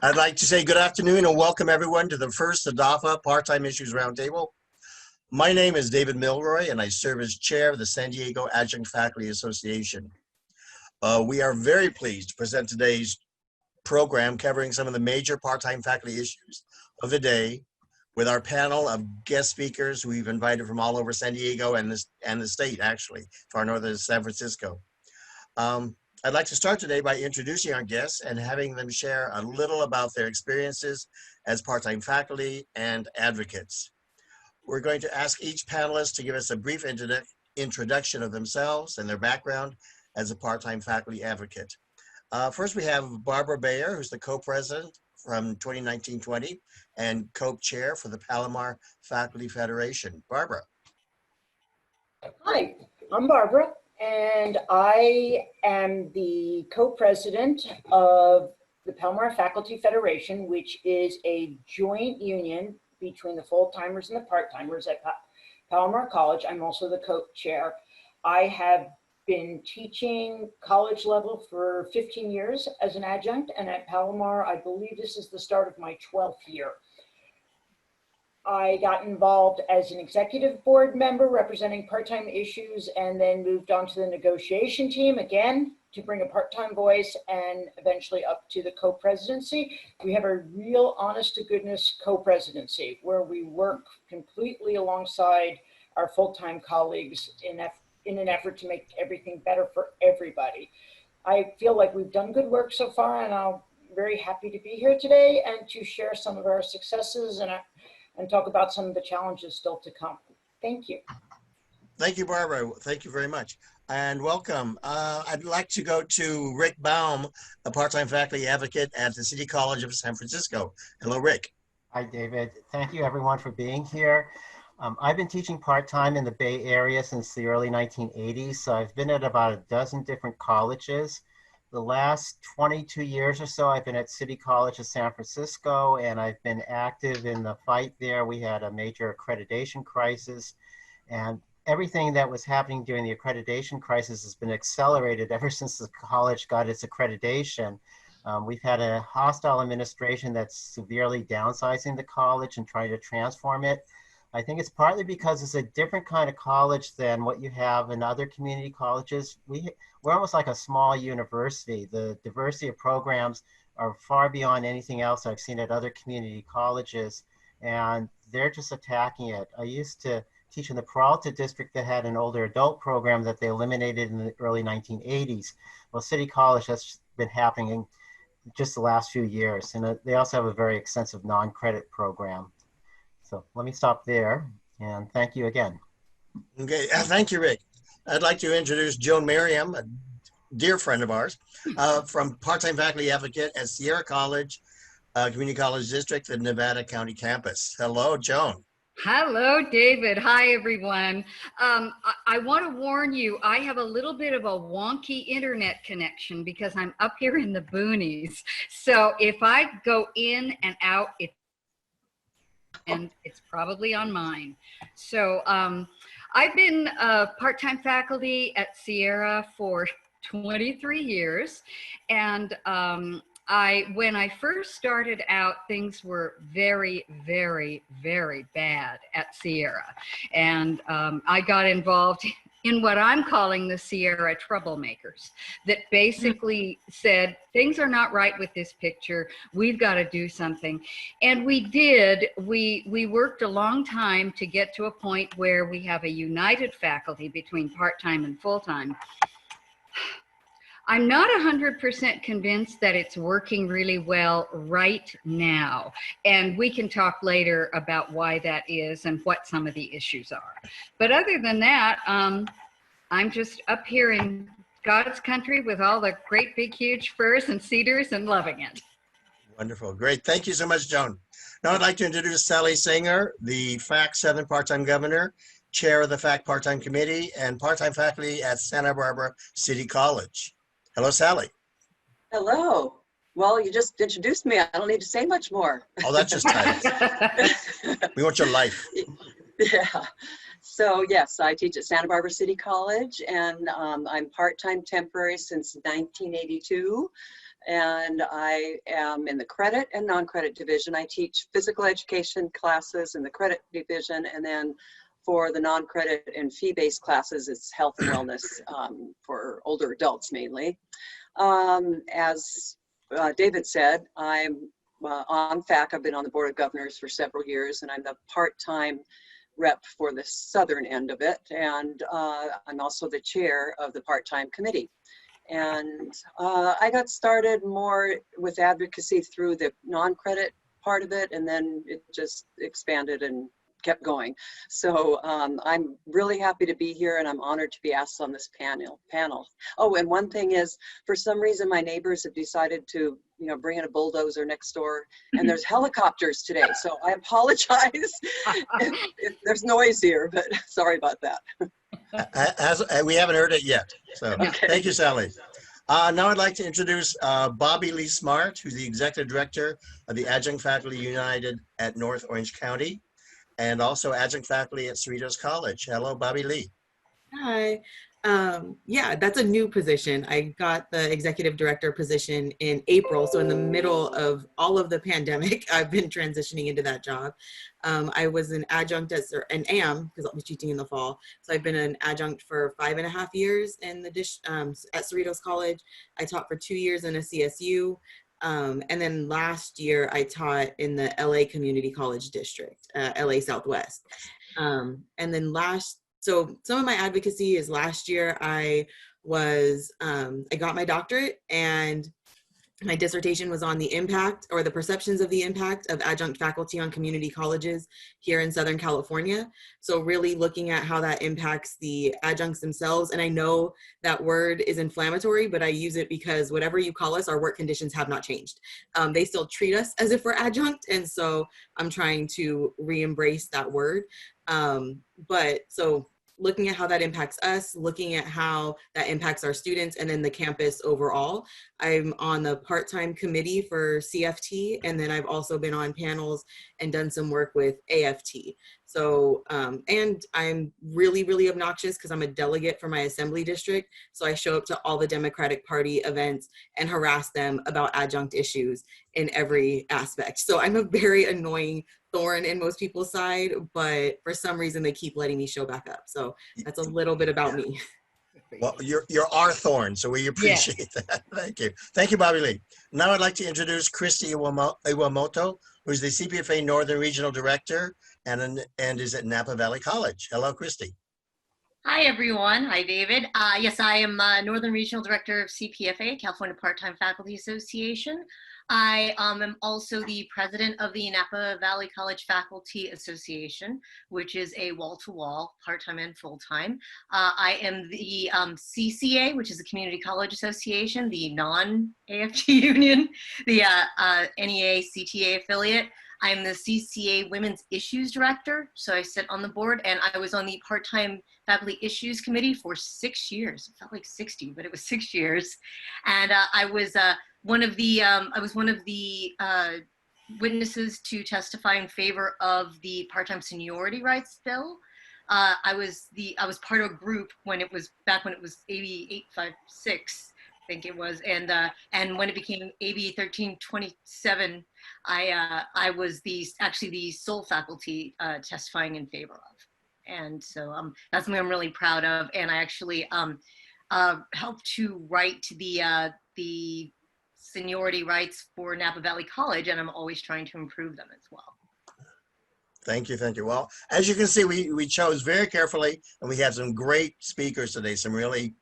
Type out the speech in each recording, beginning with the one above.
I'd like to say good afternoon and welcome everyone to the first SDAFA Part-Time Issues Roundtable. My name is David Milroy and I serve as chair of the San Diego Adjunct Faculty Association. We are very pleased to present today's program covering some of the major part-time faculty issues of the day with our panel of guest speakers who we've invited from all over San Diego and the state, actually, far north of San Francisco. I'd like to start today by introducing our guests and having them share a little about their experiences as part-time faculty and advocates. We're going to ask each panelist to give us a brief introduction of themselves and their background as a part-time faculty advocate. First, we have Barbara Baer, who's the co-president from 2019-20 and co-chair for the Palomar Faculty Federation. Barbara. Hi, I'm Barbara, and I am the co-president of the Palomar Faculty Federation, which is a joint union between the full-timers and the part-timers at Palomar College. I'm also the co-chair. I have been teaching college level for 15 years as an adjunct, and at Palomar, I believe this is the start of my 12th year. I got involved as an executive board member representing part-time issues and then moved on to the negotiation team again to bring a part-time voice and eventually up to the co-presidency. We have a real honest to goodness co-presidency where we work completely alongside our full-time colleagues in an effort to make everything better for everybody. I feel like we've done good work so far, and I'm very happy to be here today and to share some of our successes and talk about some of the challenges still to come. Thank you. Thank you, Barbara. Thank you very much. And welcome. I'd like to go to Rick Baum, a part-time faculty advocate at the City College of San Francisco. Hello, Rick. Hi, David. Thank you, everyone, for being here. I've been teaching part-time in the Bay Area since the early 1980s, so I've been at about a dozen different colleges. The last 22 years or so, I've been at City College of San Francisco, and I've been active in the fight there. We had a major accreditation crisis, and everything that was happening during the accreditation crisis has been accelerated ever since the college got its accreditation. We've had a hostile administration that's severely downsizing the college and trying to transform it. I think it's partly because it's a different kind of college than what you have in other community colleges. We're almost like a small university. The diversity of programs are far beyond anything else I've seen at other community colleges, and they're just attacking it. I used to teach in the Peralta district that had an older adult program that they eliminated in the early 1980s. Well, City College, that's been happening in just the last few years, and they also have a very extensive non-credit program. So let me stop there, and thank you again. Okay, thank you, Rick. I'd like to introduce Joan Merriam, a dear friend of ours, from part-time faculty advocate at Sierra College, Community College District, the Nevada County campus. Hello, Joan. Hello, David. Hi, everyone. I want to warn you, I have a little bit of a wonky internet connection because I'm up here in the boonies. So if I go in and out, it's probably on mine. So I've been part-time faculty at Sierra for 23 years. And when I first started out, things were very, very, very bad at Sierra. And I got involved in what I'm calling the Sierra troublemakers that basically said, things are not right with this picture. We've got to do something. And we did. We worked a long time to get to a point where we have a united faculty between part-time and full-time. I'm not 100% convinced that it's working really well right now. And we can talk later about why that is and what some of the issues are. But other than that, I'm just up here in God's country with all the great big huge firs and cedars and loving it. Wonderful, great. Thank you so much, Joan. Now I'd like to introduce Sally Saenger, the FACCC part-time governor, chair of the FACC part-time committee, and part-time faculty at Santa Barbara City College. Hello, Sally. Hello. Well, you just introduced me. I don't need to say much more. Oh, that's just titles. We want your life. Yeah. So yes, I teach at Santa Barbara City College, and I'm part-time temporary since 1982. And I am in the credit and non-credit division. I teach physical education classes in the credit division, and then for the non-credit and fee-based classes, it's health and wellness for older adults mainly. As David said, I'm on FAC. I've been on the Board of Governors for several years, and I'm the part-time rep for the southern end of it. And I'm also the chair of the part-time committee. And I got started more with advocacy through the non-credit part of it, and then it just expanded and kept going. So I'm really happy to be here, and I'm honored to be asked on this panel. Oh, and one thing is, for some reason, my neighbors have decided to, bring in a bulldozer next door, and there's helicopters today. So I apologize if there's noise here, but sorry about that. We haven't heard it yet. So Okay. Thank you, Sally. Now I'd like to introduce Bobbi-Lee Smart, who's the Executive Director of the Adjunct Faculty United at North Orange County, and also adjunct faculty at Cerritos College. Hello, Bobbi-Lee. Hi. Yeah, that's a new position. I got the executive director position in April. So in the middle of all of the pandemic, I've been transitioning into that job. I was an adjunct and am, because I'll be teaching in the fall. So I've been an adjunct for 5.5 years in the at Cerritos College. I taught for 2 years in a CSU. And then last year I taught in the LA Community College District, LA Southwest. And then so some of my advocacy is last year I got my doctorate, and my dissertation was on the impact or the perceptions of the impact of adjunct faculty on community colleges here in Southern California. So really looking at how that impacts the adjuncts themselves. And I know that word is inflammatory, but I use it because whatever you call us, our work conditions have not changed. They still treat us as if we're adjunct. And so I'm trying to re-embrace that word. But so looking at how that impacts us, looking at how that impacts our students, and then the campus overall. I'm on the part-time committee for CFT, and then I've also been on panels and done some work with AFT. So, and I'm really, really obnoxious because I'm a delegate for my assembly district. So I show up to all the Democratic Party events and harass them about adjunct issues in every aspect. So I'm a very annoying thorn in most people's side, but for some reason they keep letting me show back up. So that's a little bit about me. Well, you're our thorn, so we appreciate that. Thank you. Thank you, Bobbi-Lee. Now I'd like to introduce Kristie Iwamoto, who's the CPFA Northern Regional Director and is at Napa Valley College. Hello, Kristie. Hi, everyone. Hi, David. Yes, I am Northern Regional Director of CPFA, California Part-Time Faculty Association. I am also the president of the Napa Valley College Faculty Association, which is a wall-to-wall, part-time and full-time. I am the CCA, which is the Community College Association, the non-AFT union, the NEA CTA affiliate. I'm the CCA Women's Issues Director, so I sit on the board, and I was on the part-time Faculty Issues Committee for 6 years. It felt like 60, but it was 6 years. And I was one of the witnesses to testify in favor of the part-time seniority rights bill. I was part of a group when it was AB 856. I think it was, and when it became AB 1327, I was actually the sole faculty testifying in favor of, and so that's something I'm really proud of. And I actually helped to write the seniority rights for Napa Valley College, and I'm always trying to improve them as well. Thank you, thank you. Well, as you can see, we chose very carefully, and we had some great speakers today, some really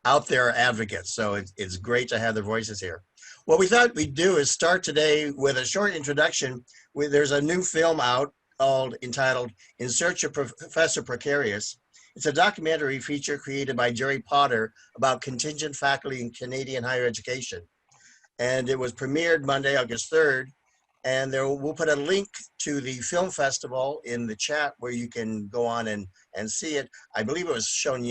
out there advocates. So it's great to have their voices here. What we thought we'd do is start today with a short introduction. There's a new film out entitled In Search of Professor Precarious. It's a documentary feature created by Jerry Potter about contingent faculty in Canadian higher education. And it was premiered Monday, August 3rd. And we'll put a link to the film festival in the chat where you can go on and see it. I believe it was shown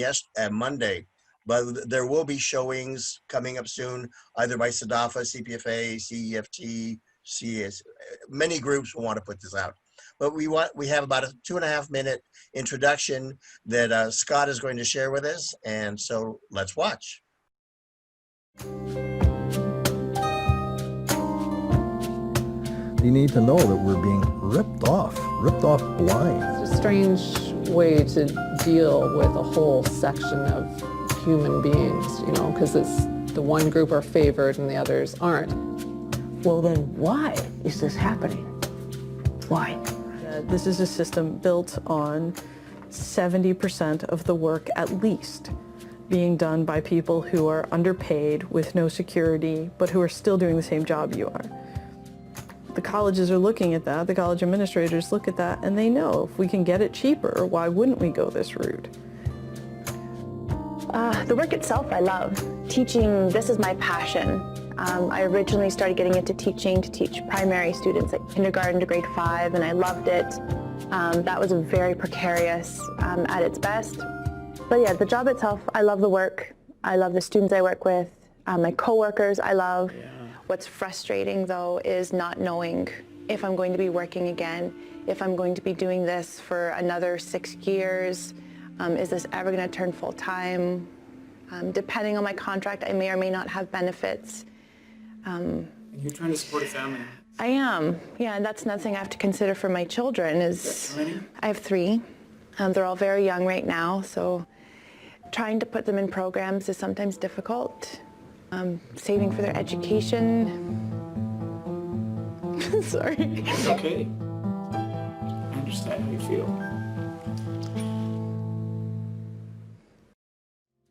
Monday. But there will be showings coming up soon, either by SDAFA, CPFA, CEFT, CS. Many groups will want to put this out. But we have about a 2.5-minute introduction that Scott is going to share with us. And so let's watch. You need to know that we're being ripped off blind. It's a strange way to deal with a whole section of human beings, you know, because it's the one group are favored and the others aren't. Well, then why is this happening? Why? This is a system built on 70% of the work, at least, being done by people who are underpaid with no security, but who are still doing the same job you are. The colleges are looking at that, the college administrators look at that, and they know if we can get it cheaper, why wouldn't we go this route? The work itself I love. Teaching, this is my passion. I originally started getting into teaching to teach primary students at kindergarten to grade 5, and I loved it. That was very precarious at its best. But yeah, the job itself, I love the work. I love the students I work with. My coworkers I love. Yeah. What's frustrating though is not knowing if I'm going to be working again, if I'm going to be doing this for another 6 years. Is this ever going to turn full time? Depending on my contract, I may or may not have benefits. You're trying to support a family. I am, yeah, and that's another thing I have to consider for my children is, how many? I have 3. They're all very young right now, so trying to put them in programs is sometimes difficult. Saving for their education. Sorry. It's okay. I understand how you feel.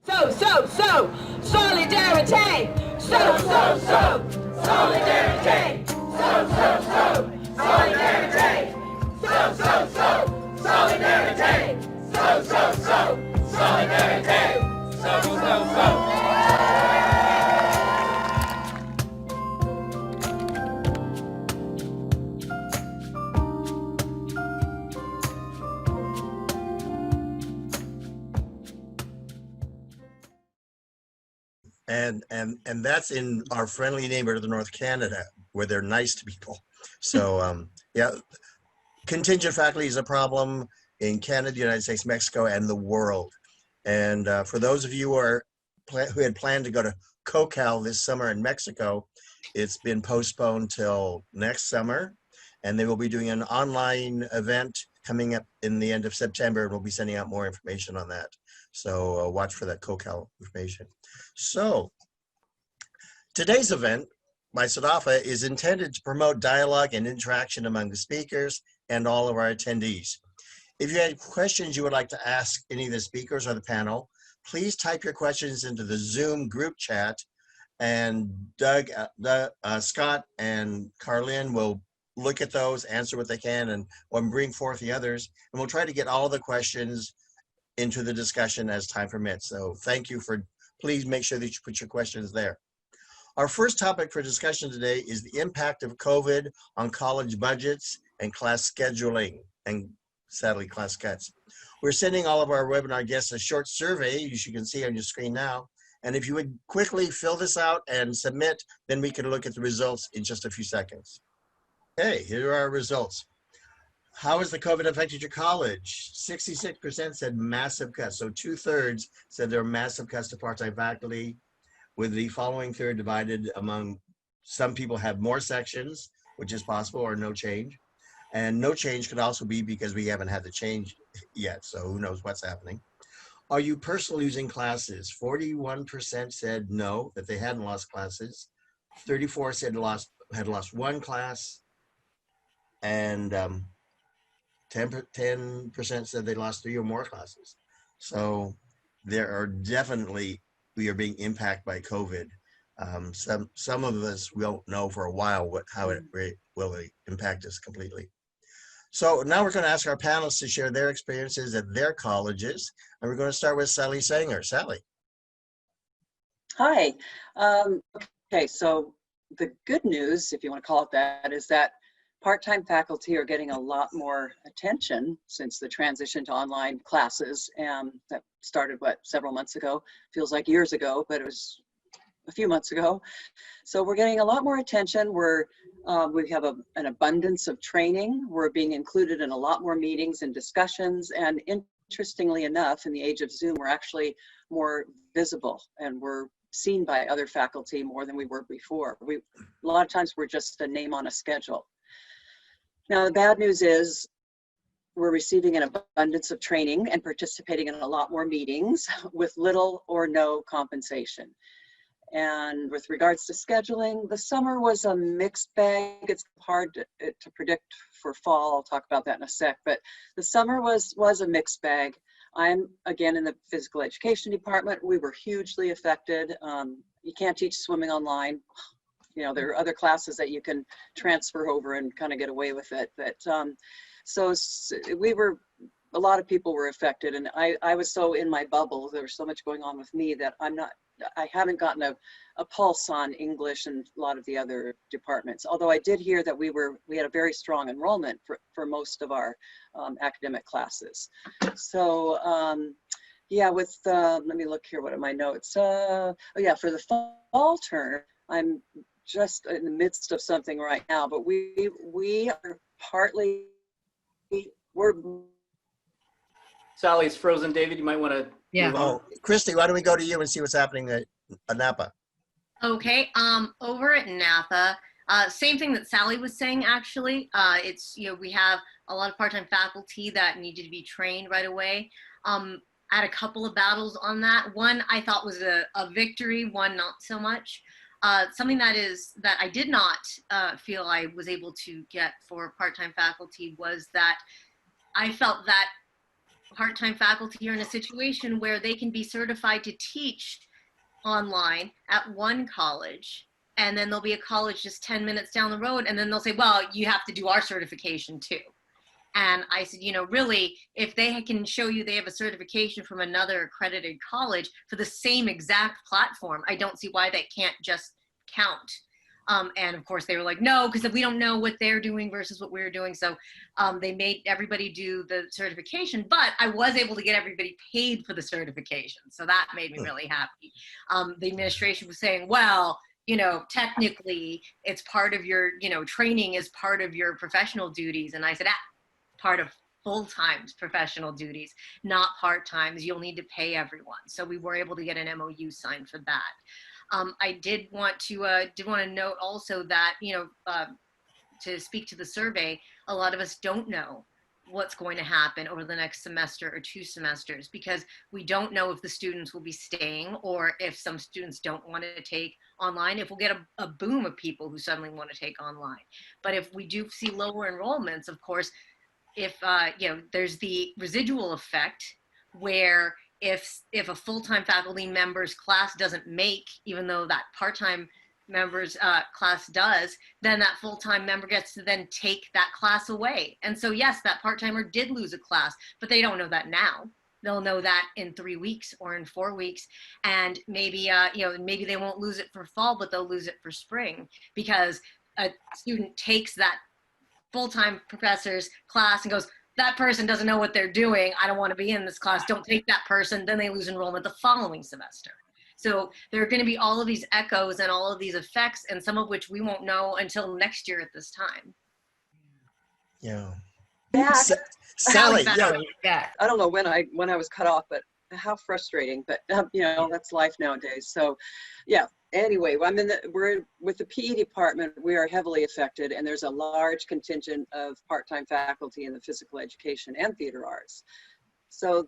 So, solidarity! So, solidarity! So, solidarity! So, solidarity! So, solidarity! So. And that's in our friendly neighborhood of North Canada, where they're nice to people. So yeah, contingent faculty is a problem in Canada, United States, Mexico, and the world. And for those of you who had planned to go to COCAL this summer in Mexico, it's been postponed till next summer. And they will be doing an online event coming up in the end of September, and we'll be sending out more information on that. So watch for that COCAL information. So today's event by SDAFA is intended to promote dialogue and interaction among the speakers and all of our attendees. If you had questions you would like to ask any of the speakers or the panel, please type your questions into the Zoom group chat, and Scott and Carlin will look at those, answer what they can, and we'll bring forth the others, and we'll try to get all the questions into the discussion as time permits. So thank you for, please make sure that you put your questions there. Our first topic for discussion today is the impact of COVID on college budgets and class scheduling, and sadly class cuts. We're sending all of our webinar guests a short survey, as you can see on your screen now. And if you would quickly fill this out and submit, then we can look at the results in just a few seconds. Okay, here are our results. How has the COVID affected your college? 66% said massive cuts. So 2/3 said there were massive cuts to part-time faculty, with the following third divided among some people have more sections, which is possible, or no change. And no change could also be because we haven't had the change yet. So who knows what's happening. Are you personally losing classes? 41% said no, that they hadn't lost classes. 34% said had lost 1 class. And 10% said they lost 3 or more classes. So there are definitely, we are being impacted by COVID. Some of us won't know for a while how it will impact us completely. So now we're going to ask our panelists to share their experiences at their colleges. And we're going to start with Sally Saenger. Sally. Hi. Okay, so the good news, if you want to call it that, is that part-time faculty are getting a lot more attention since the transition to online classes. That started, several months ago? Feels like years ago, but it was a few months ago. So we're getting a lot more attention. We have an abundance of training. We're being included in a lot more meetings and discussions. And interestingly enough, in the age of Zoom, we're actually more visible, and we're seen by other faculty more than we were before. A lot of times we're just a name on a schedule. Now, the bad news is we're receiving an abundance of training and participating in a lot more meetings with little or no compensation. And with regards to scheduling, the summer was a mixed bag. It's hard to predict for fall. I'll talk about that in a sec, but the summer was a mixed bag. I'm again in the physical education department. We were hugely affected. You can't teach swimming online. You know, there are other classes that you can transfer over and kind of get away with it. But so we were, a lot of people were affected, and I was so in my bubble. There was so much going on with me that I haven't gotten a pulse on English and a lot of the other departments. Although I did hear that we had a very strong enrollment for most of our academic classes. So yeah, with let me look here. What are my notes? Oh yeah, for the fall term, I'm just in the midst of something right now. But we are partly we're. Sally's frozen. David, you might want to. Yeah. Oh, Kristie, why don't we go to you and see what's happening at Napa? Okay, over at Napa, same thing that Sally was saying, actually. It's, you know, we have a lot of part-time faculty that needed to be trained right away. I had a couple of battles on that. One I thought was a victory, one not so much. Something that I did not feel I was able to get for part-time faculty was that I felt that part-time faculty are in a situation where they can be certified to teach online at one college, and then there'll be a college just 10 minutes down the road, and then they'll say, well, you have to do our certification too. And I said, you know, really, if they can show you they have a certification from another accredited college for the same exact platform, I don't see why that can't just count. And of course they were like, no, because we don't know what they're doing versus what we're doing. So they made everybody do the certification, but I was able to get everybody paid for the certification. So that made me really happy. The administration was saying, well, you know, technically it's part of your, you know, training is part of your professional duties. And I said, part of full-time professional duties, not part-times. You'll need to pay everyone. So we were able to get an MOU signed for that. I did want to note also that, you know, to speak to the survey, a lot of us don't know what's going to happen over the next semester or 2 semesters, because we don't know if the students will be staying or if some students don't want to take online, if we'll get a boom of people who suddenly want to take online. But if we do see lower enrollments, of course, if, you know, there's the residual effect where if a full-time faculty member's class doesn't make, even though that part-time member's class does, then that full-time member gets to then take that class away. And so yes, that part-timer did lose a class, but they don't know that now. They'll know that in 3 weeks or in 4 weeks. And maybe, you know, maybe they won't lose it for fall, but they'll lose it for spring, because a student takes that full-time professor's class and goes, that person doesn't know what they're doing. I don't want to be in this class. Don't take that person. Then they lose enrollment the following semester. So there are going to be all of these echoes and all of these effects, and some of which we won't know until next year at this time. Yeah. Sally, yeah. I don't know when I was cut off, but how frustrating. But you know, that's life nowadays. So, yeah. Anyway, we're with the PE department. We are heavily affected, and there's a large contingent of part-time faculty in the physical education and theater arts. So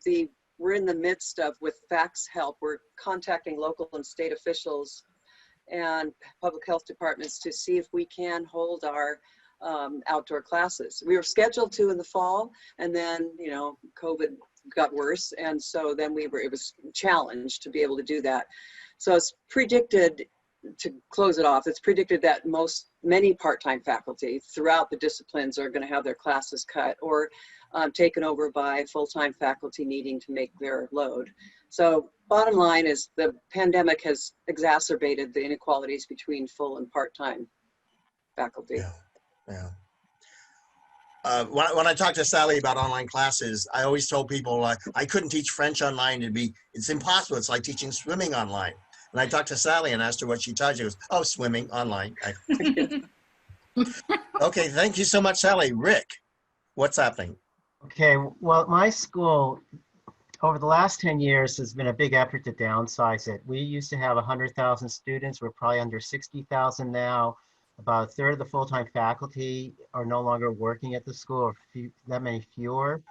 we're in the midst of, with FACCC's help, we're contacting local and state officials and public health departments to see if we can hold our outdoor classes. We were scheduled to in the fall, and then, you know, COVID got worse, and so then it was challenged to be able to do that. So it's predicted, to close it off, it's predicted that many part-time faculty throughout the disciplines are going to have their classes cut or taken over by full-time faculty needing to make their load. So bottom line is the pandemic has exacerbated the inequalities between full and part-time faculty. Yeah. When I talked to Sally about online classes, I always told people I couldn't teach French online. It's impossible. It's like teaching swimming online. And I talked to Sally and asked her what she taught. She goes, oh, swimming online. Okay, thank you so much, Sally. Rick, what's happening? Okay, well, my school, over the last 10 years, has been a big effort to downsize it. We used to have 100,000 students. We're probably under 60,000 now. About a third of the full-time faculty are no longer working at the school, or that many fewer.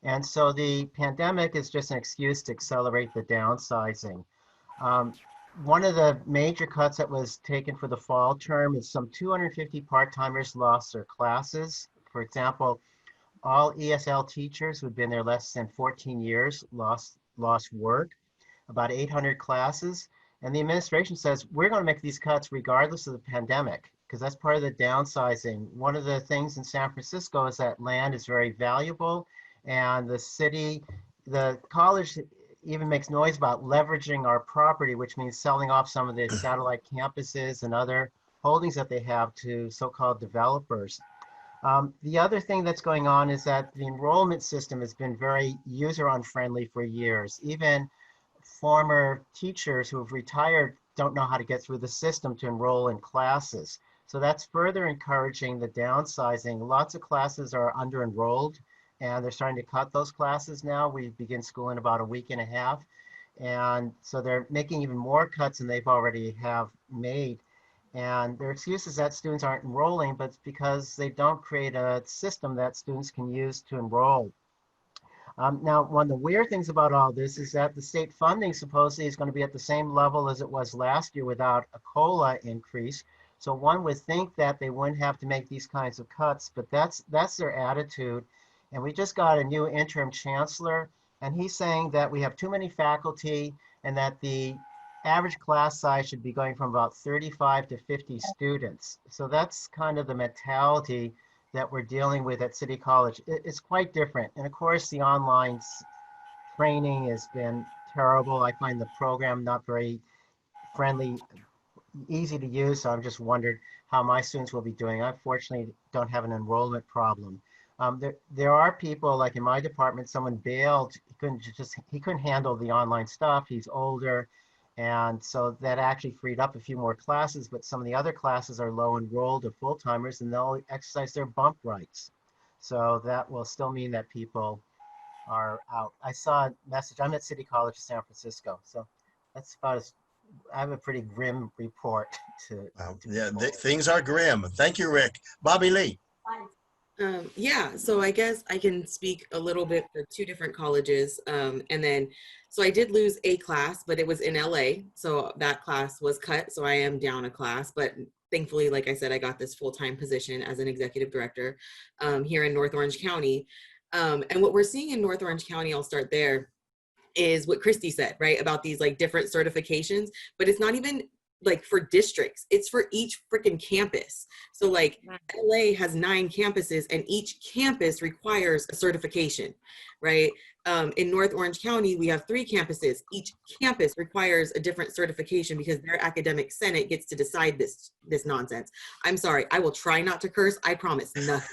And so the pandemic is just an excuse to accelerate the downsizing. One of the major cuts that was taken for the fall term is some 250 part-timers lost their classes. For example, all ESL teachers who'd been there less than 14 years lost work, about 800 classes. And the administration says, we're going to make these cuts regardless of the pandemic, because that's part of the downsizing. One of the things in San Francisco is that land is very valuable, and the college even makes noise about leveraging our property, which means selling off some of the satellite campuses and other holdings that they have to so-called developers. The other thing that's going on is that the enrollment system has been very user-unfriendly for years. Even former teachers who have retired don't know how to get through the system to enroll in classes. So that's further encouraging the downsizing. Lots of classes are under-enrolled, and they're starting to cut those classes now. We begin school in about a week and a half. And so they're making even more cuts than they've already have made. And their excuse is that students aren't enrolling, but it's because they don't create a system that students can use to enroll. Now, one of the weird things about all this is that the state funding supposedly is going to be at the same level as it was last year without a COLA increase. So one would think that they wouldn't have to make these kinds of cuts, but that's their attitude. And we just got a new interim chancellor, and he's saying that we have too many faculty and that the average class size should be going from about 35 to 50 students. So that's kind of the mentality that we're dealing with at City College. It's quite different. And of course, the online training has been terrible. I find the program not very friendly, easy to use. So I'm just wondered how my students will be doing. I fortunately don't have an enrollment problem. There are people, like in my department, someone bailed. He couldn't handle the online stuff. He's older. And so that actually freed up a few more classes, but some of the other classes are low enrolled or full-timers, and they'll exercise their bump rights. So that will still mean that people are out. I saw a message, I'm at City College of San Francisco. So that's about I have a pretty grim report to things are grim. Thank you, Rick. Bobbi-Lee. Yeah, so I guess I can speak a little bit for two different colleges. So I did lose a class, but it was in LA. So that class was cut. So I am down a class, but thankfully, like I said, I got this full-time position as an executive director here in North Orange County. And what we're seeing in North Orange County, I'll start there, is what Kristie said, right? About these like different certifications, but it's not even like for districts, it's for each freaking campus. So like LA has 9 campuses and each campus requires a certification, right? In North Orange County, we have 3 campuses. Each campus requires a different certification because their academic senate gets to decide this nonsense. I'm sorry, I will try not to curse, I promise nothing.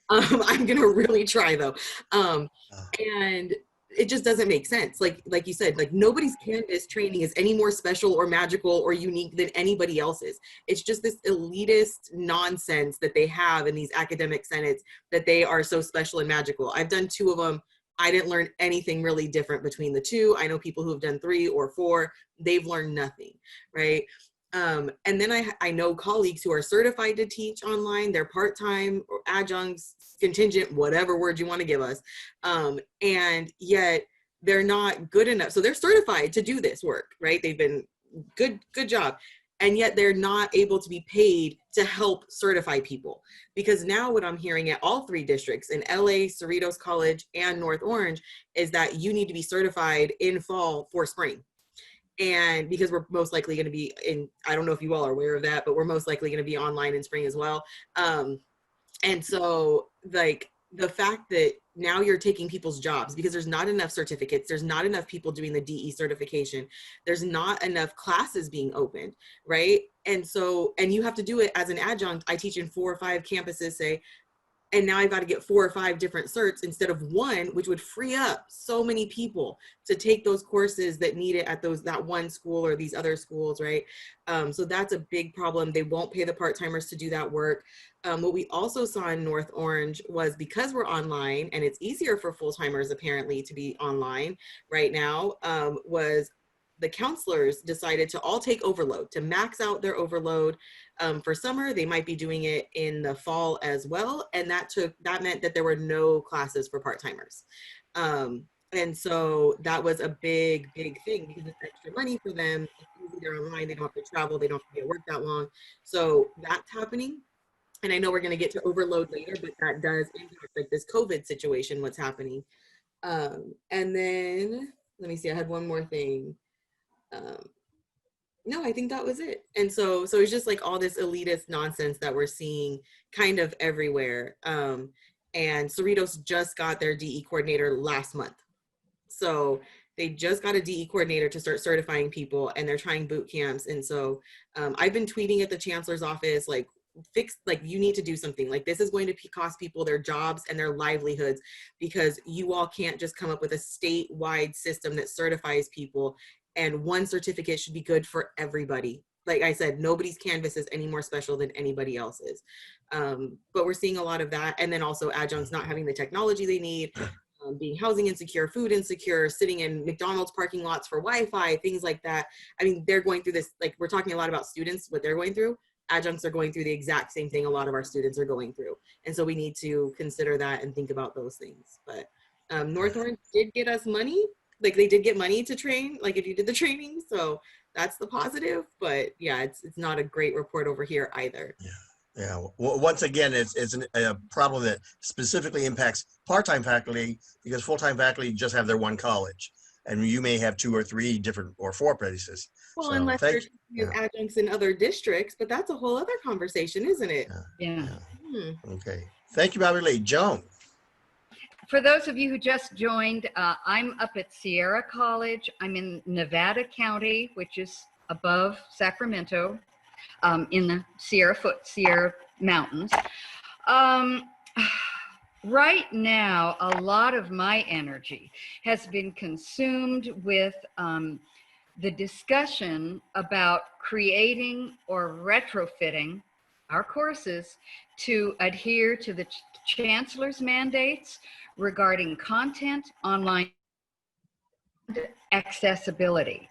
I'm gonna really try though. And it just doesn't make sense. Like you said, like nobody's Canvas training is any more special or magical or unique than anybody else's. It's just this elitist nonsense that they have in these academic senates that they are so special and magical. I've done 2 of them. I didn't learn anything really different between the 2. I know people who have done 3 or 4, they've learned nothing, right? And then I know colleagues who are certified to teach online, they're part-time or adjuncts, contingent, whatever word you want to give us. And yet they're not good enough. So they're certified to do this work, right? They've been good job. And yet they're not able to be paid to help certify people. Because now what I'm hearing at all 3 districts in LA, Cerritos College, and North Orange is that you need to be certified in fall for spring. And because we're most likely going to be in, I don't know if you all are aware of that, but we're most likely going to be online in spring as well. And so like the fact that now you're taking people's jobs because there's not enough certificates, there's not enough people doing the DE certification, there's not enough classes being opened, right? And so, and you have to do it as an adjunct. I teach in 4 or 5 campuses, say, and now I've got to get 4 or 5 different certs instead of 1, which would free up so many people to take those courses that need it at that one school or these other schools, right? So that's a big problem. They won't pay the part-timers to do that work. What we also saw in North Orange was because we're online and it's easier for full-timers apparently to be online right now, was the counselors decided to all take overload, to max out their overload for summer. They might be doing it in the fall as well. And that meant that there were no classes for part-timers. And so that was a big, big thing because it's extra money for them. They're online, they don't have to travel, they don't have to be at work that long. So that's happening. And I know we're going to get to overload later, but that does impact like this COVID situation, what's happening. And then, let me see, I had one more thing. No, I think that was it. And so it's just like all this elitist nonsense that we're seeing kind of everywhere. And Cerritos just got their DE coordinator last month. So they just got a DE coordinator to start certifying people, and they're trying boot camps. And so I've been tweeting at the chancellor's office, like, you need to do something. Like, this is going to cost people their jobs and their livelihoods, because you all can't just come up with a statewide system that certifies people, and one certificate should be good for everybody. Like I said, nobody's canvas is any more special than anybody else's. But we're seeing a lot of that. And then also adjuncts not having the technology they need, being housing insecure, food insecure, sitting in McDonald's parking lots for Wi-Fi, things like that. I mean, they're going through this, like, we're talking a lot about students, what they're going through. Adjuncts are going through the exact same thing a lot of our students are going through. And so we need to consider that and think about those things. But Northern did get us money. Like, they did get money to train, like if you did the training. So that's the positive. But yeah, it's not a great report over here either. Yeah. Yeah, well, once again, it's a problem that specifically impacts part-time faculty, because full-time faculty just have their one college, and you may have 2 or 3 different or 4 places. Well, So, unless there's adjuncts in other districts, but that's a whole other conversation, isn't it? Yeah. Okay. Thank you, Bobbi-Lee. Joan. For those of you who just joined, I'm up at Sierra College. I'm in Nevada County, which is above Sacramento. In the Sierra Mountains. Right now, a lot of my energy has been consumed with the discussion about creating or retrofitting our courses to adhere to the chancellor's mandates regarding content, online accessibility.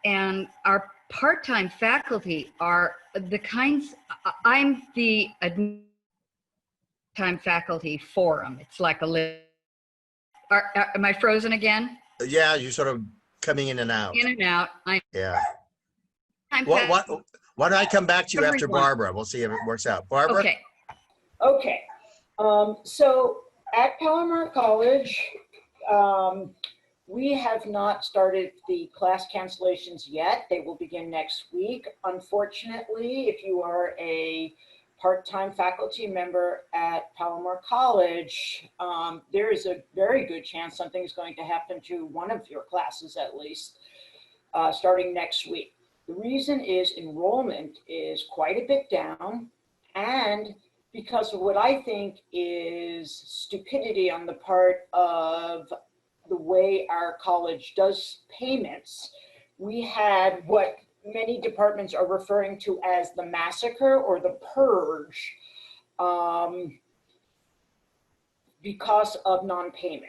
And our part-time faculty are the kinds, I'm the time faculty forum. It's like a list. Am I frozen again? Yeah, you're sort of coming in and out. In and out. Yeah. Why don't I come back to you after Barbara? We'll see if it works out. Barbara? Okay. Okay. So at Palomar College, we have not started the class cancellations yet. They will begin next week. Unfortunately, if you are a part-time faculty member at Palomar College, there is a very good chance something is going to happen to one of your classes at least, starting next week. The reason is enrollment is quite a bit down, and because of what I think is stupidity on the part of the way our college does payments, we had what many departments are referring to as the massacre or the purge because of non-payment.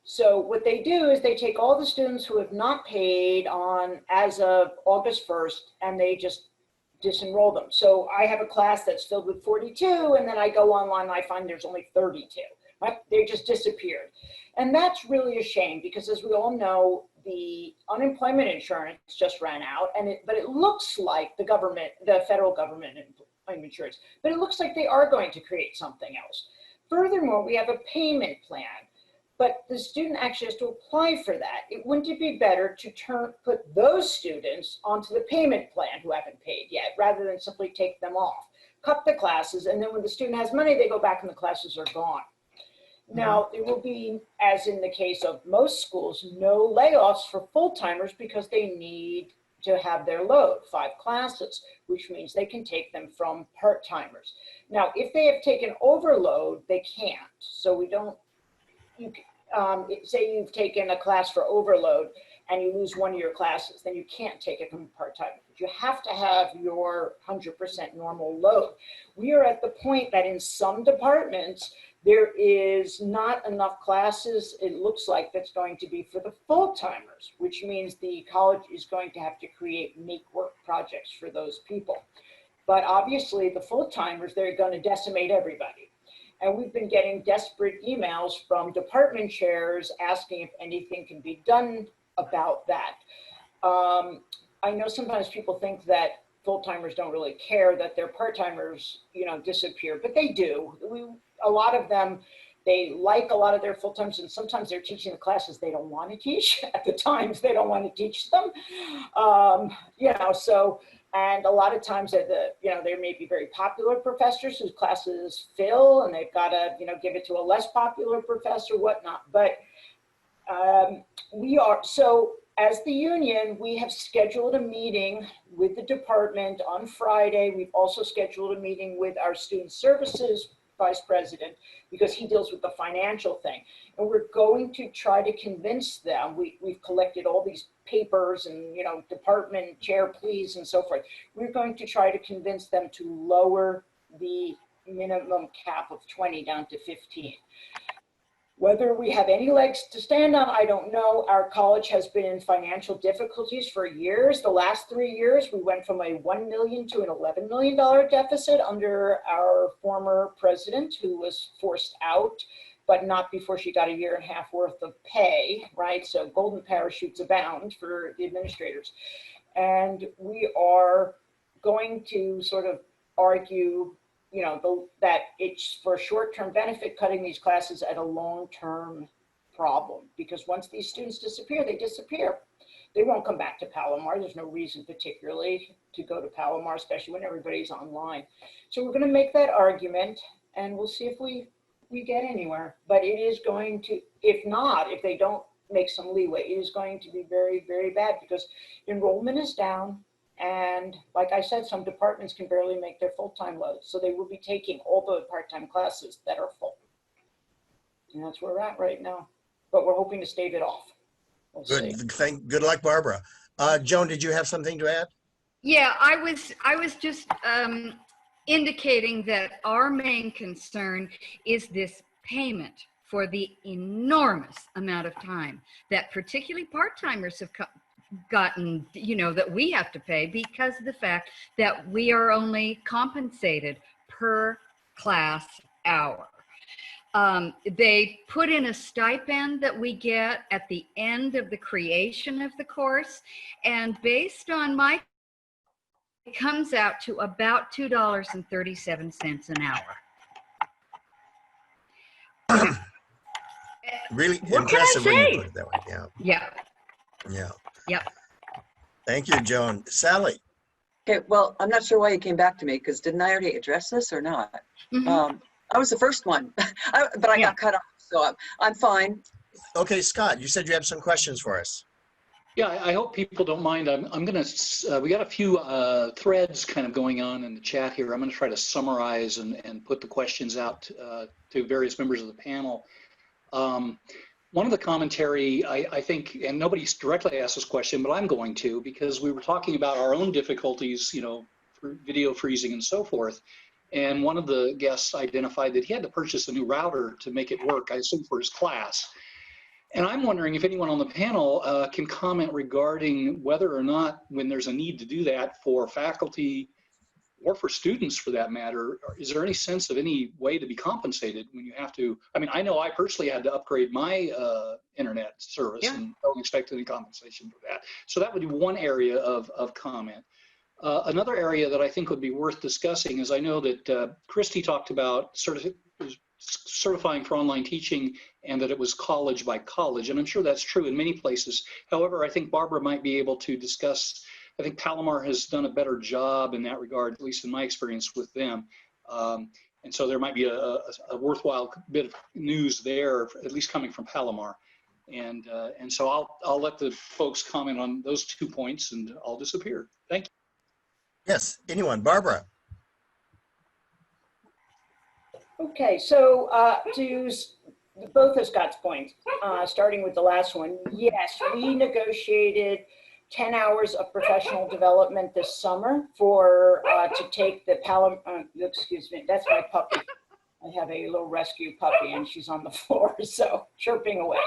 So what they do is they take all the students who have not paid on as of August 1st and they just disenroll them. So I have a class that's filled with 42 and then I go online and I find there's only 32. Right? They just disappeared. And that's really a shame because, as we all know, the unemployment insurance just ran out, but it looks like the federal government unemployment insurance, but it looks like they are going to create something else. Furthermore, we have a payment plan, but the student actually has to apply for that. Wouldn't it be better to put those students onto the payment plan who haven't paid yet, rather than simply take them off, cut the classes, and then when the student has money, they go back and the classes are gone. Now, there will be, as in the case of most schools, no layoffs for full-timers because they need to have their load, 5 classes, which means they can take them from part-timers. Now, if they have taken overload, they can't. So we don't, say you've taken a class for overload and you lose one of your classes, then you can't take it from part-time. You have to have your 100% normal load. We are at the point that in some departments, there is not enough classes, it looks like, that's going to be for the full-timers, which means the college is going to have to create make-work projects for those people. But obviously, the full-timers, they're going to decimate everybody. And we've been getting desperate emails from department chairs asking if anything can be done about that. I know sometimes people think that full-timers don't really care that their part-timers, you know, disappear, but they do. A lot of them, they like a lot of their full-times, and sometimes they're teaching the classes they don't want to teach at the times they don't want to teach them. You know, so, and a lot of times you know, there may be very popular professors whose classes fill, and they've got to, you know, give it to a less popular professor, whatnot. But so as the union, we have scheduled a meeting with the department on Friday. We've also scheduled a meeting with our student services vice president, because he deals with the financial thing. And we're going to try to convince them. We've collected all these papers and, you know, department chair please and so forth. We're going to try to convince them to lower the minimum cap of 20 down to 15. Whether we have any legs to stand on, I don't know. Our college has been in financial difficulties for years. The last 3 years, we went from a $1 million to an $11 million deficit under our former president, who was forced out, but not before she got a year and a half worth of pay, right? So golden parachutes abound for the administrators. And we are going to sort of argue, you know, that it's for short-term benefit cutting these classes at a long-term problem, because once these students disappear, they disappear. They won't come back to Palomar. There's no reason particularly to go to Palomar, especially when everybody's online. So we're going to make that argument, and we'll see if we get anywhere. But it is going to, if they don't make some leeway, it is going to be very, very bad, because enrollment is down. And like I said, some departments can barely make their full-time loads. So they will be taking all the part-time classes that are full. And that's where we're at right now. But we're hoping to stave it off. We'll see. Good luck, Barbara. Joan, did you have something to add? Yeah, I was just indicating that our main concern is this payment for the enormous amount of time that particularly part-timers have gotten, you know, that we have to pay because of the fact that we are only compensated per class hour. They put in a stipend that we get at the end of the creation of the course, and based on my, it comes out to about $2.37 an hour. Really what impressive can I when say? you put it that way. Yeah. Yeah. Yeah. Yep. Thank you, Joan. Sally. Okay, well, I'm not sure why you came back to me, because didn't I already address this or not? Mm-hmm. I was the first one, but I got cut off, so I'm fine. Okay, Scott, you said you have some questions for us. Yeah, I hope people don't mind. I'm going to, we got a few threads kind of going on in the chat here. I'm going to try to summarize and put the questions out to various members of the panel. One of the commentary, I think, and nobody's directly asked this question, but I'm going to, because we were talking about our own difficulties, you know, for video freezing and so forth. And one of the guests identified that he had to purchase a new router to make it work, I assume for his class. And I'm wondering if anyone on the panel can comment regarding whether or not, when there's a need to do that for faculty or for students for that matter, is there any sense of any way to be compensated when you have to? I mean, I know I personally had to upgrade my internet service and don't expect any compensation for that. So that would be one area of comment. Another area that I think would be worth discussing is, I know that Kristie talked about certifying for online teaching and that it was college by college. And I'm sure that's true in many places. However, I think Barbara might be able to discuss, I think Palomar has done a better job in that regard, at least in my experience with them. And so there might be a worthwhile bit of news there, at least coming from Palomar. And so I'll let the folks comment on those 2 points, and I'll disappear. Thank you. Yes, anyone? Barbara. Okay, so to both of Scott's points, starting with the last one. Yes, we negotiated 10 hours of professional development this summer for, to take the Palomar, excuse me, that's my puppy. I have a little rescue puppy and she's on the floor, so chirping away.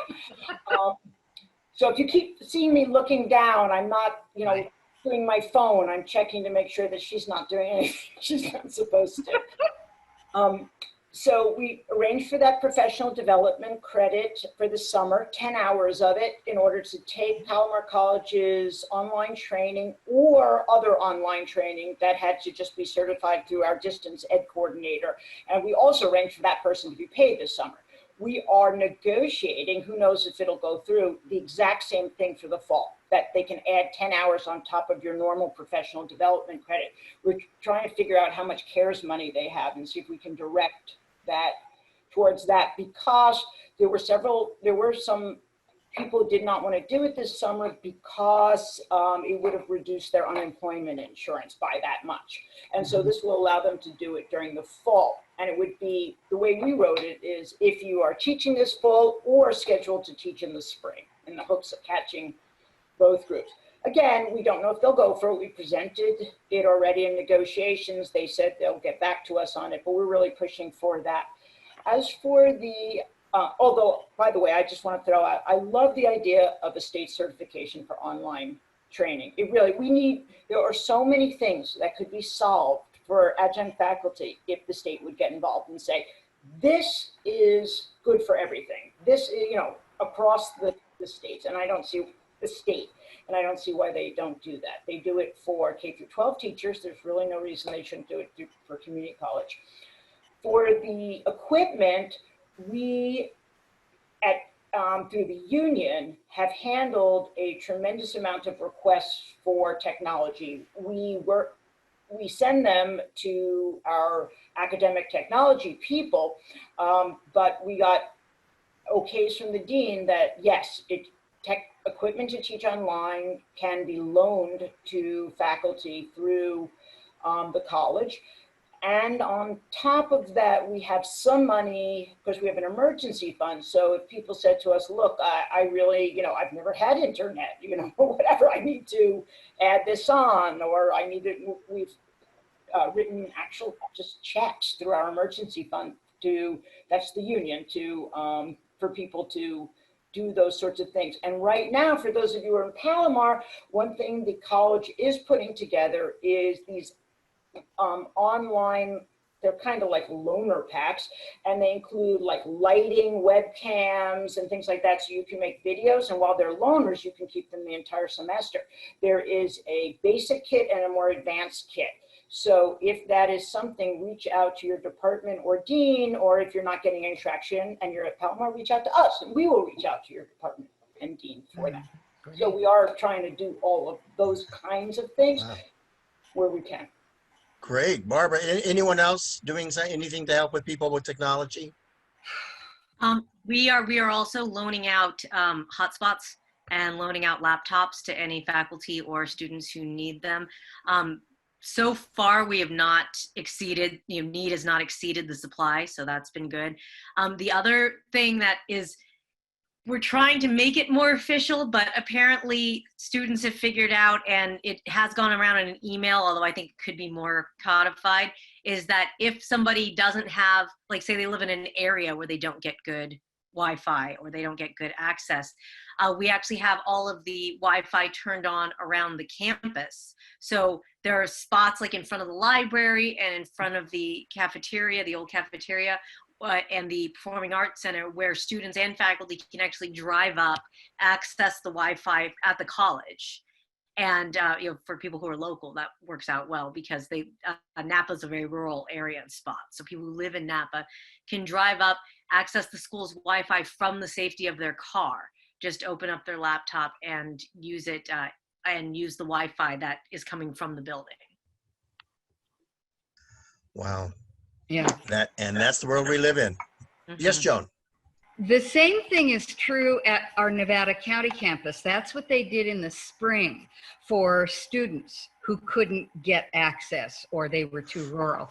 So if you keep seeing me looking down, I'm not, you know, doing my phone. I'm checking to make sure that she's not doing anything she's not supposed to. So we arranged for that professional development credit for the summer, 10 hours of it, in order to take Palomar College's online training or other online training that had to just be certified through our distance ed coordinator. And we also arranged for that person to be paid this summer. We are negotiating, who knows if it'll go through, the exact same thing for the fall, that they can add 10 hours on top of your normal professional development credit. We're trying to figure out how much CARES money they have and see if we can direct that towards that, because there were some people who did not want to do it this summer because it would have reduced their unemployment insurance by that much. And so this will allow them to do it during the fall. And it would be, the way we wrote it is, if you are teaching this fall or scheduled to teach in the spring, in the hopes of catching both groups. Again, we don't know if they'll go for it. We presented it already in negotiations. They said they'll get back to us on it, but we're really pushing for that. As for the, although, by the way, I just want to throw out, I love the idea of a state certification for online training. It really, there are so many things that could be solved for adjunct faculty if the state would get involved and say, this is good for everything. This is, you know, across the states, and I don't see the state, and I don't see why they don't do that. They do it for K through 12 teachers. There's really no reason they shouldn't do it for community college. For the equipment, we through the union have handled a tremendous amount of requests for technology. We send them to our academic technology people, but we got okays from the dean that yes, tech equipment to teach online can be loaned to faculty through the college. And on top of that, we have some money because we have an emergency fund. So if people said to us, look, I really, you know, I've never had internet, you know, or whatever, I need to add this on, or I need it, we've written actual just checks through our emergency fund to, that's the union, to, for people to do those sorts of things. And right now, for those of you who are in Palomar, one thing the college is putting together is these online, they're kind of like loaner packs, and they include like lighting, webcams, and things like that, so you can make videos, and while they're loaners, you can keep them the entire semester. There is a basic kit and a more advanced kit. So if that is something, reach out to your department or dean, or if you're not getting any traction and you're at Palomar, reach out to us, and we will reach out to your department and dean for that. Great. So we are trying to do all of those kinds of things where we can. Great. Barbara, anyone else doing anything to help with people with technology? We are also loaning out hotspots and loaning out laptops to any faculty or students who need them. So far, we have not exceeded, need has not exceeded the supply, so that's been good. The other thing that is, we're trying to make it more official, but apparently students have figured out, and it has gone around in an email, although I think it could be more codified, is that if somebody doesn't have, like say they live in an area where they don't get good Wi-Fi or they don't get good access, we actually have all of the Wi-Fi turned on around the campus. So there are spots like in front of the library and in front of the cafeteria, the old cafeteria, and the Performing Arts Center, where students and faculty can actually drive up, access the Wi-Fi at the college. And for people who are local, that works out well because Napa is a very rural area and spot. So people who live in Napa can drive up, access the school's Wi-Fi from the safety of their car. Just open up their laptop and use it, and use the Wi-Fi that is coming from the building. Wow. Yeah. That's the world we live in. Mm-hmm. Yes, Joan. The same thing is true at our Nevada County campus. That's what they did in the spring for students who couldn't get access or they were too rural.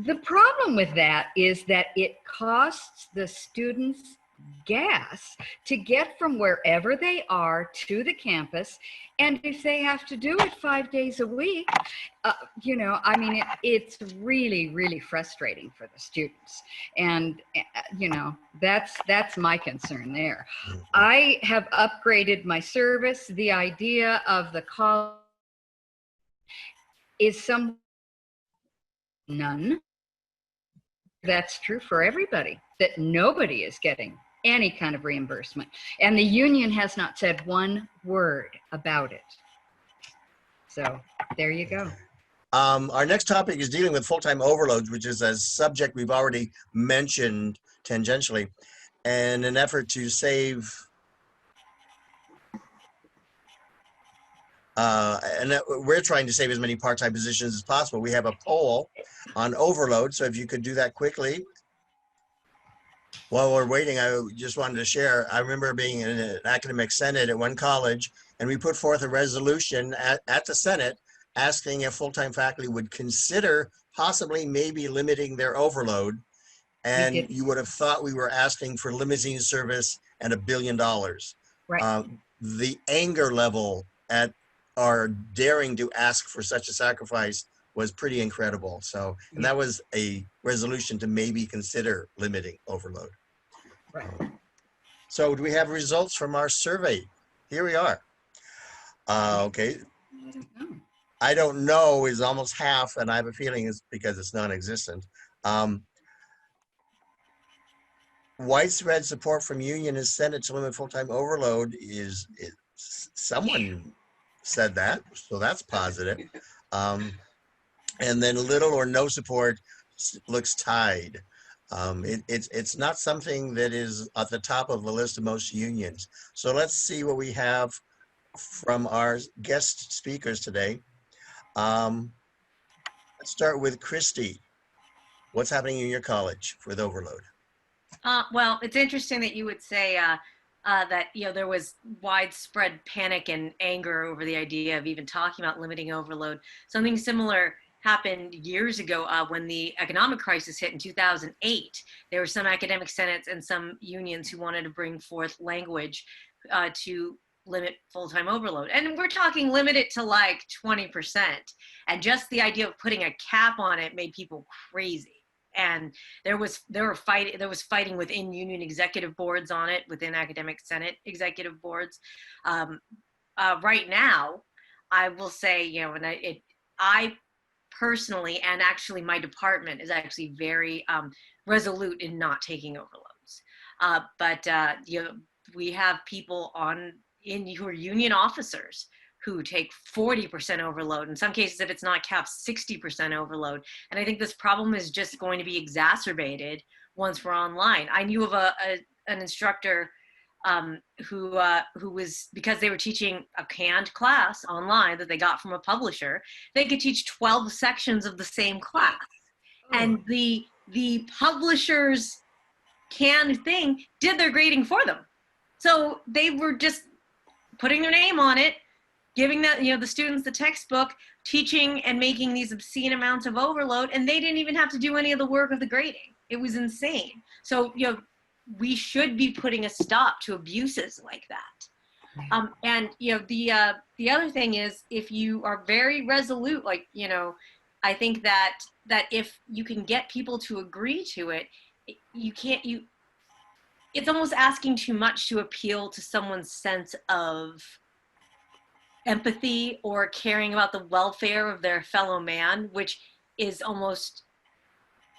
The problem with that is that it costs the students gas to get from wherever they are to the campus. And if they have to do it 5 days a week, you know, I mean, it's really, really frustrating for the students. And, you know, that's my concern there. I have upgraded my service. The idea of the call is none. That's true for everybody, that nobody is getting any kind of reimbursement. And the union has not said one word about it. So there you go. Our next topic is dealing with full-time overloads, which is a subject we've already mentioned tangentially. And an effort to save, we're trying to save as many part-time positions as possible. We have a poll on overload. So if you could do that quickly. While we're waiting, I just wanted to share, I remember being in an academic senate at one college, and we put forth a resolution at the Senate asking if full-time faculty would consider possibly maybe limiting their overload. And you would have thought we were asking for limousine service and $1 billion. Right. The anger level at our daring to ask for such a sacrifice was pretty incredible. So, and that was a resolution to maybe consider limiting overload. Right. So do we have results from our survey? Here we are. Okay. I don't know is almost half, and I have a feeling it's because it's non-existent. Widespread support from union and Senate to limit full-time overload is someone said that, so that's positive. And then little or no support looks tied. It's not something that is at the top of the list of most unions. So let's see what we have from our guest speakers today. Let's start with Kristie. What's happening in your college with overload? Well, it's interesting that you would say that, you know, there was widespread panic and anger over the idea of even talking about limiting overload. Something similar happened years ago when the economic crisis hit in 2008. There were some academic senates and some unions who wanted to bring forth language to limit full-time overload. And we're talking limit it to like 20%. And just the idea of putting a cap on it made people crazy. And there was fighting within union executive boards on it, within academic senate executive boards. Right now, I will say, you know, and I personally, and actually my department is actually very resolute in not taking overloads. But you know, we have people who are union officers who take 40% overload. In some cases, if it's not capped, 60% overload. And I think this problem is just going to be exacerbated once we're online. I knew of an instructor who was, because they were teaching a canned class online that they got from a publisher, they could teach 12 sections of the same class. And the publisher's canned thing did their grading for them. So they were just putting their name on it, giving the students the textbook, teaching and making these obscene amounts of overload, and they didn't even have to do any of the work of the grading. It was insane. So, you know, we should be putting a stop to abuses like that. And, you know, the other thing is, if you are very resolute, like, you know, I think that if you can get people to agree to it, it's almost asking too much to appeal to someone's sense of empathy or caring about the welfare of their fellow man, which is almost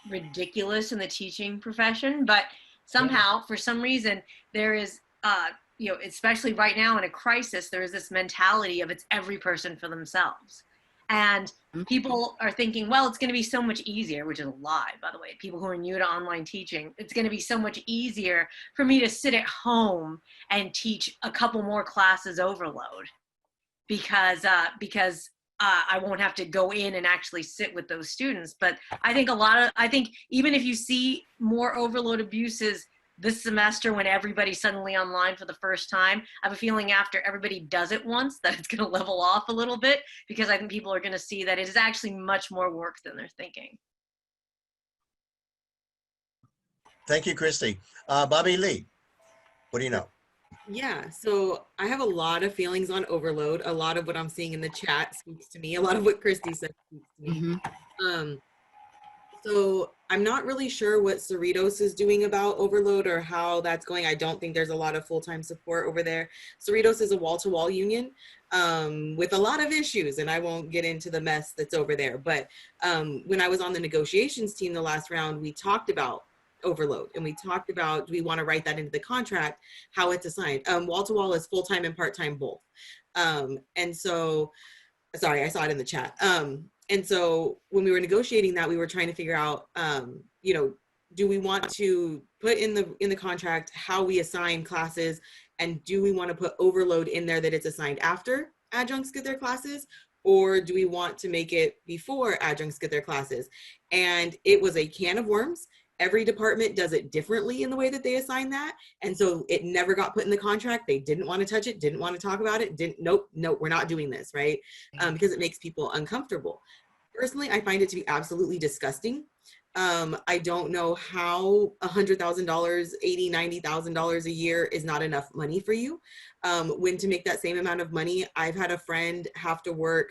ridiculous in the teaching profession. But somehow, for some reason, there is, you know, especially right now in a crisis, there is this mentality of it's every person for themselves. And people are thinking, well, it's going to be so much easier, which is a lie, by the way. People who are new to online teaching, it's going to be so much easier for me to sit at home and teach a couple more classes overload because I won't have to go in and actually sit with those students. But I think I think even if you see more overload abuses this semester when everybody's suddenly online for the first time, I have a feeling after everybody does it once that it's going to level off a little bit, because I think people are going to see that it is actually much more work than they're thinking. Thank you, Kristie. Bobbi-Lee. What do you know? Yeah, so I have a lot of feelings on overload. A lot of what I'm seeing in the chat speaks to me. A lot of what Kristie said speaks to me. So I'm not really sure what Cerritos is doing about overload or how that's going. I don't think there's a lot of full-time support over there. Cerritos is a wall-to-wall union with a lot of issues, and I won't get into the mess that's over there. But when I was on the negotiations team the last round, we talked about overload, and we talked about, do we want to write that into the contract, how it's assigned. Wall-to-wall is full-time and part-time both. And so, sorry, I saw it in the chat. And so when we were negotiating that, we were trying to figure out, you know, do we want to put in the contract how we assign classes, and do we want to put overload in there that it's assigned after adjuncts get their classes, or do we want to make it before adjuncts get their classes? And it was a can of worms. Every department does it differently in the way that they assign that. And so it never got put in the contract. They didn't want to touch it, didn't want to talk about it, nope, we're not doing this, right? Because it makes people uncomfortable. Personally, I find it to be absolutely disgusting. I don't know how $100,000, $80,000, $90,000 a year is not enough money for you. When to make that same amount of money, I've had a friend have to work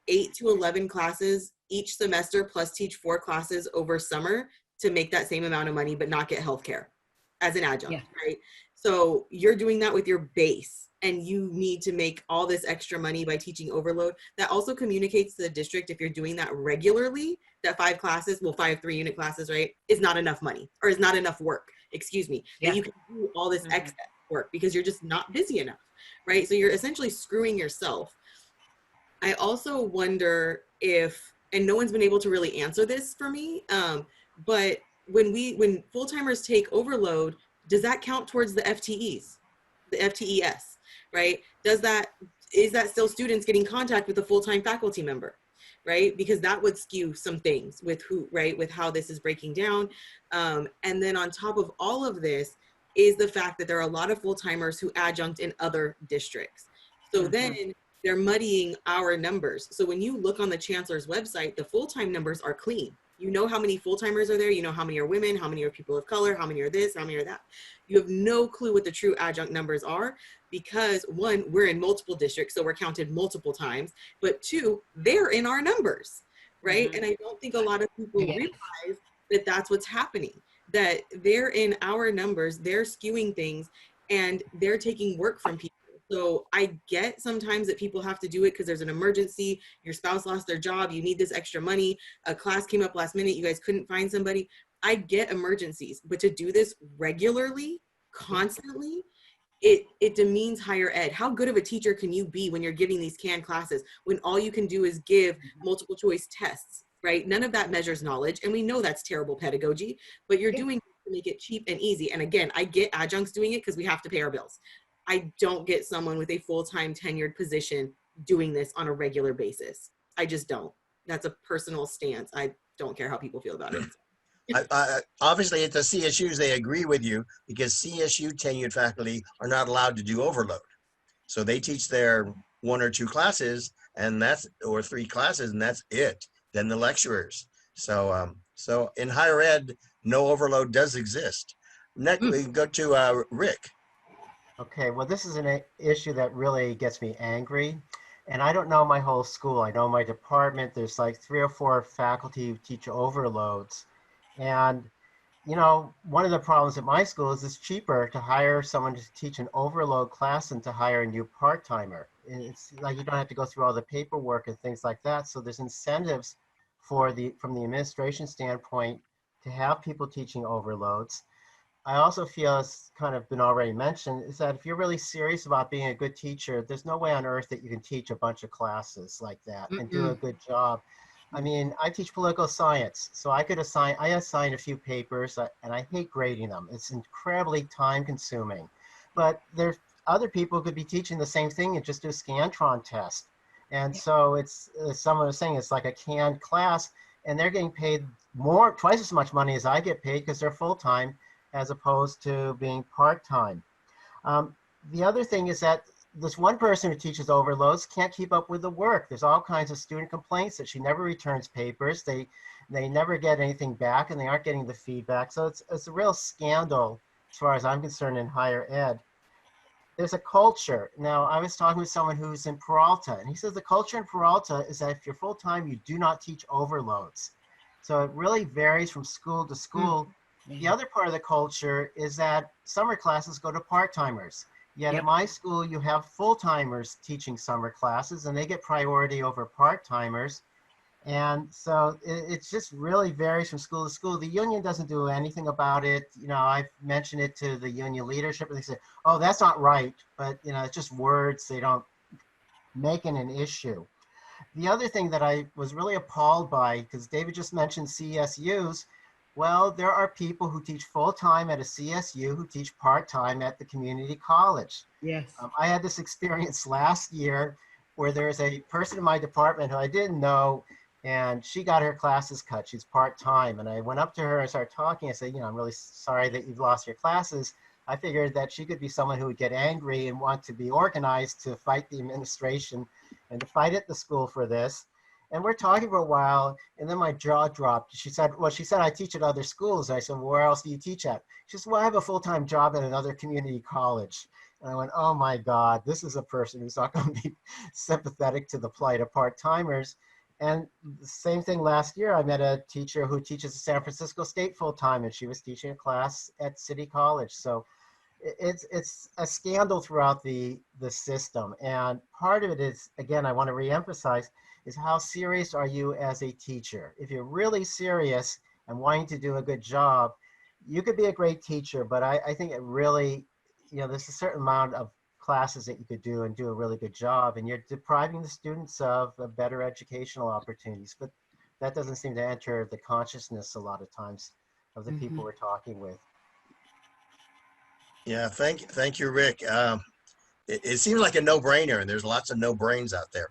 8 to 11 classes each semester plus teach 4 classes over summer to make that same amount of money, but not get healthcare as an adjunct, right? So you're doing that with your base, and you need to make all this extra money by teaching overload. That also communicates to the district, if you're doing that regularly, that 5 classes, well, 5 3-unit classes, right, is not enough money, or is not enough work, excuse me, that you can do all this excess work because you're just not busy enough, right? So you're essentially screwing yourself. I also wonder if, and no one's been able to really answer this for me, but when full-timers take overload, does that count towards the FTEs, the FTES, right? Is that still students getting contact with a full-time faculty member, right? Because that would skew some things with who, right? With how this is breaking down. And then on top of all of this is the fact that there are a lot of full-timers who adjunct in other districts. So then they're muddying our numbers. So when you look on the chancellor's website, the full-time numbers are clean. You know how many full-timers are there, you know how many are women, how many are people of color, how many are this, how many are that. You have no clue what the true adjunct numbers are, because 1, we're in multiple districts, so we're counted multiple times, but 2, they're in our numbers, right? And I don't think a lot of people realize that that's what's happening, that they're in our numbers, they're skewing things, and they're taking work from people. So I get sometimes that people have to do it because there's an emergency, your spouse lost their job, you need this extra money, a class came up last minute, you guys couldn't find somebody. I get emergencies, but to do this regularly, constantly, it demeans higher ed. How good of a teacher can you be when you're giving these canned classes, when all you can do is give multiple choice tests, right? None of that measures knowledge, and we know that's terrible pedagogy, but you're doing it to make it cheap and easy. And again, I get adjuncts doing it because we have to pay our bills. I don't get someone with a full-time tenured position doing this on a regular basis. I just don't. That's a personal stance. I don't care how people feel about it. Obviously, at the CSUs, they agree with you because CSU tenured faculty are not allowed to do overload. So they teach their 1 or 2 classes, and that's, or 3 classes, and that's it. Then the lecturers. So, so in higher ed, no overload does exist. Next, we go to Rick. Okay, well, this is an issue that really gets me angry. And I don't know my whole school. I know my department, there's like 3 or 4 faculty who teach overloads. And, you know, one of the problems at my school is it's cheaper to hire someone to teach an overload class than to hire a new part-timer. It's like you don't have to go through all the paperwork and things like that. So there's incentives from the administration standpoint to have people teaching overloads. I also feel, it's kind of been already mentioned, is that if you're really serious about being a good teacher, there's no way on earth that you can teach a bunch of classes like that and do a good job. I mean, I teach political science, so I assign a few papers, and I hate grading them. It's incredibly time consuming. But there's other people who could be teaching the same thing and just do a Scantron test. And so it's, as someone was saying, it's like a canned class, and they're getting paid twice as much money as I get paid because they're full-time, as opposed to being part-time. The other thing is that this one person who teaches overloads can't keep up with the work. There's all kinds of student complaints that she never returns papers. They never get anything back, and they aren't getting the feedback. So it's a real scandal as far as I'm concerned, in higher ed. There's a culture. Now, I was talking with someone who's in Peralta, and he says the culture in Peralta is that if you're full-time, you do not teach overloads. So it really varies from school to school. The other part of the culture is that summer classes go to part-timers. Yet at my school, you have full-timers teaching summer classes, and they get priority over part-timers. And so it just really varies from school to school. The union doesn't do anything about it. You know, I've mentioned it to the union leadership, and they say, oh, that's not right. But, you know, it's just words. They don't make it an issue. The other thing that I was really appalled by, because David just mentioned CSUs, well, there are people who teach full-time at a CSU who teach part-time at the community college. Yes. I had this experience last year where there's a person in my department who I didn't know, and she got her classes cut. She's part-time. And I went up to her and started talking. I said, you know, I'm really sorry that you've lost your classes. I figured that she could be someone who would get angry and want to be organized to fight the administration and to fight at the school for this. And we're talking for a while, and then my jaw dropped. She said, I teach at other schools. I said, well, where else do you teach at? She said, well, I have a full-time job at another community college. And I went, oh my God, this is a person who's not going to be sympathetic to the plight of part-timers. And the same thing last year, I met a teacher who teaches at San Francisco State full-time, and she was teaching a class at City College. So it's a scandal throughout the system. And part of it is, again, I want to reemphasize, is how serious are you as a teacher? If you're really serious and wanting to do a good job, you could be a great teacher, but I think it really, you know, there's a certain amount of classes that you could do and do a really good job, and you're depriving the students of better educational opportunities. But that doesn't seem to enter the consciousness a lot of times of the people we're talking with. Yeah, thank you, Rick. It seems like a no-brainer, and there's lots of no-brains out there.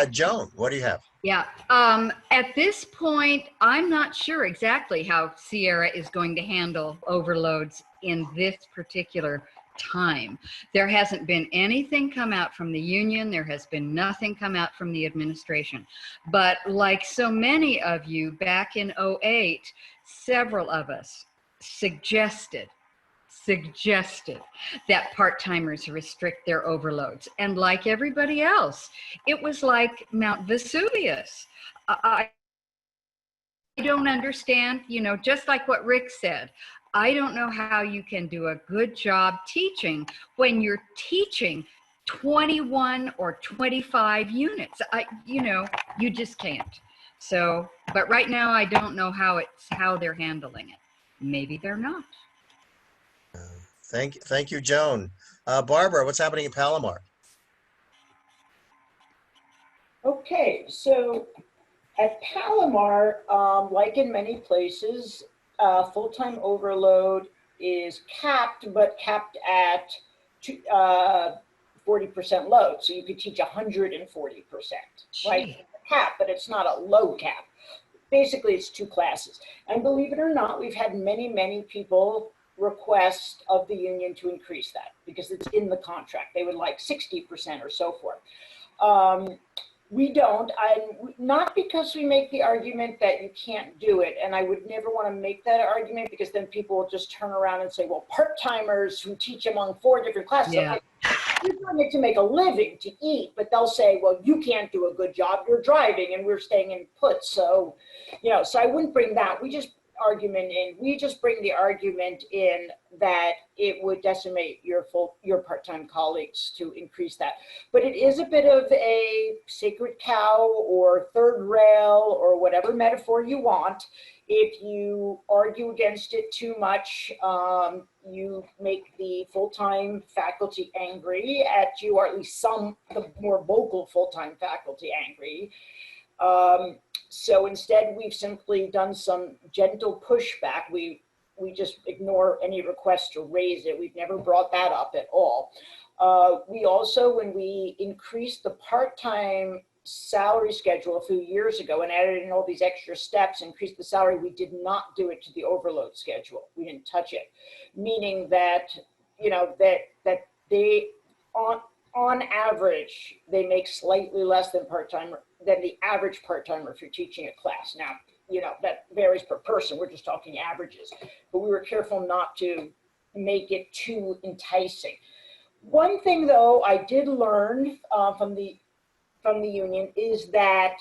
Joan, what do you have? Yeah, at this point, I'm not sure exactly how Sierra is going to handle overloads in this particular time. There hasn't been anything come out from the union. There has been nothing come out from the administration. But like so many of you back in 2008, several of us suggested that part-timers restrict their overloads. And like everybody else, it was like Mount Vesuvius. I don't understand, you know, just like what Rick said, I don't know how you can do a good job teaching when you're teaching 21 or 25 units. You know, you just can't. So, but right now I don't know how they're handling it. Maybe they're not. Thank you, Joan. Barbara, what's happening in Palomar? Okay, so at Palomar, like in many places, full-time overload is capped, but capped at 40% load. So you could teach 140%, right? It's a cap, but it's not a low cap. Basically, it's 2 classes. And believe it or not, we've had many, many people request of the union to increase that because it's in the contract. They would like 60% or so forth. We don't, not because we make the argument that you can't do it. And I would never want to make that argument because then people will just turn around and say, well, part-timers who teach among 4 different classes, okay, you're doing it to make a living, to eat, but they'll say, well, you can't do a good job. You're driving and we're staying in put. So, you know, so I wouldn't bring that. We just bring the argument in that it would decimate your part-time colleagues to increase that. But it is a bit of a sacred cow or third rail or whatever metaphor you want. If you argue against it too much, you make the full-time faculty angry at you, or at least some of the more vocal full-time faculty angry. So instead, we've simply done some gentle pushback. We just ignore any request to raise it. We've never brought that up at all. We also, when we increased the part-time salary schedule a few years ago and added in all these extra steps, increased the salary, we did not do it to the overload schedule. We didn't touch it, meaning that, you know, that they, on average, they make slightly less than the average part-timer if you're teaching a class. Now, you know, that varies per person. We're just talking averages. But we were careful not to, make it too enticing. One thing though I did learn from the union is that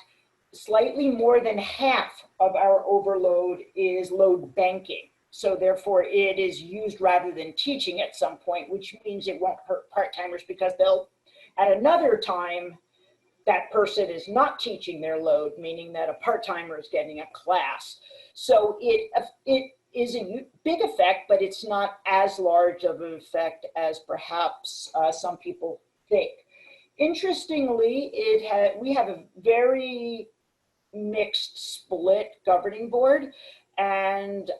slightly more than half of our overload is load banking. So therefore it is used rather than teaching at some point, which means it won't hurt part-timers because they'll, at another time, that person is not teaching their load, meaning that a part-timer is getting a class. So it is a big effect, but it's not as large of an effect as perhaps some people think. Interestingly, we have a very mixed split governing board, and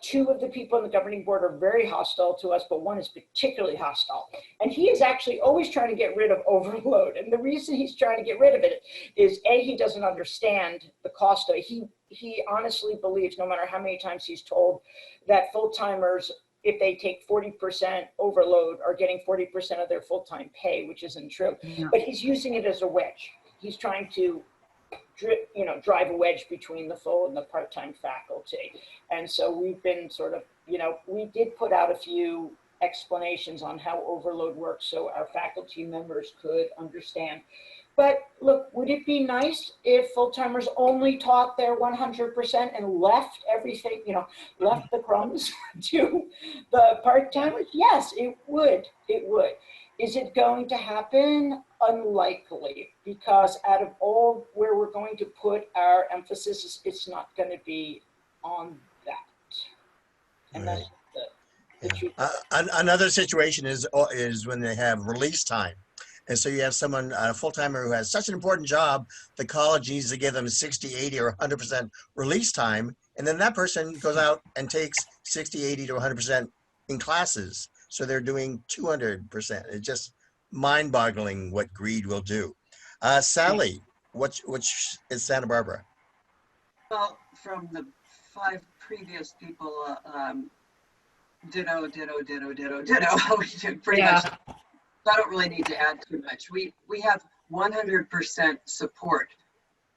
two of the people in the governing board are very hostile to us, but one is particularly hostile. And he is actually always trying to get rid of overload. And the reason he's trying to get rid of it is A, he doesn't understand the cost of it. He honestly believes, no matter how many times he's told, that full-timers, if they take 40% overload, are getting 40% of their full-time pay, which isn't true. Yeah. But he's using it as a wedge. He's trying to drive a wedge between the full and the part-time faculty. And so we've been sort of, we did put out a few explanations on how overload works so our faculty members could understand. But look, would it be nice if full-timers only taught their 100% and left everything, left the crumbs to the part-timers? Yes, it would. It would. Is it going to happen? Unlikely, because out of all where we're going to put our emphasis, it's not going to be on that. And right. That's the truth. Another situation is when they have release time. And so you have someone, a full-timer who has such an important job, the college needs to give them 60, 80, or 100% release time. And then that person goes out and takes 60, 80 to 100% in classes. So they're doing 200%. It's just mind-boggling what greed will do. Sally, which is Santa Barbara? Well, from the 5 previous people, ditto. Pretty much. I don't really need to add too much. We have 100% support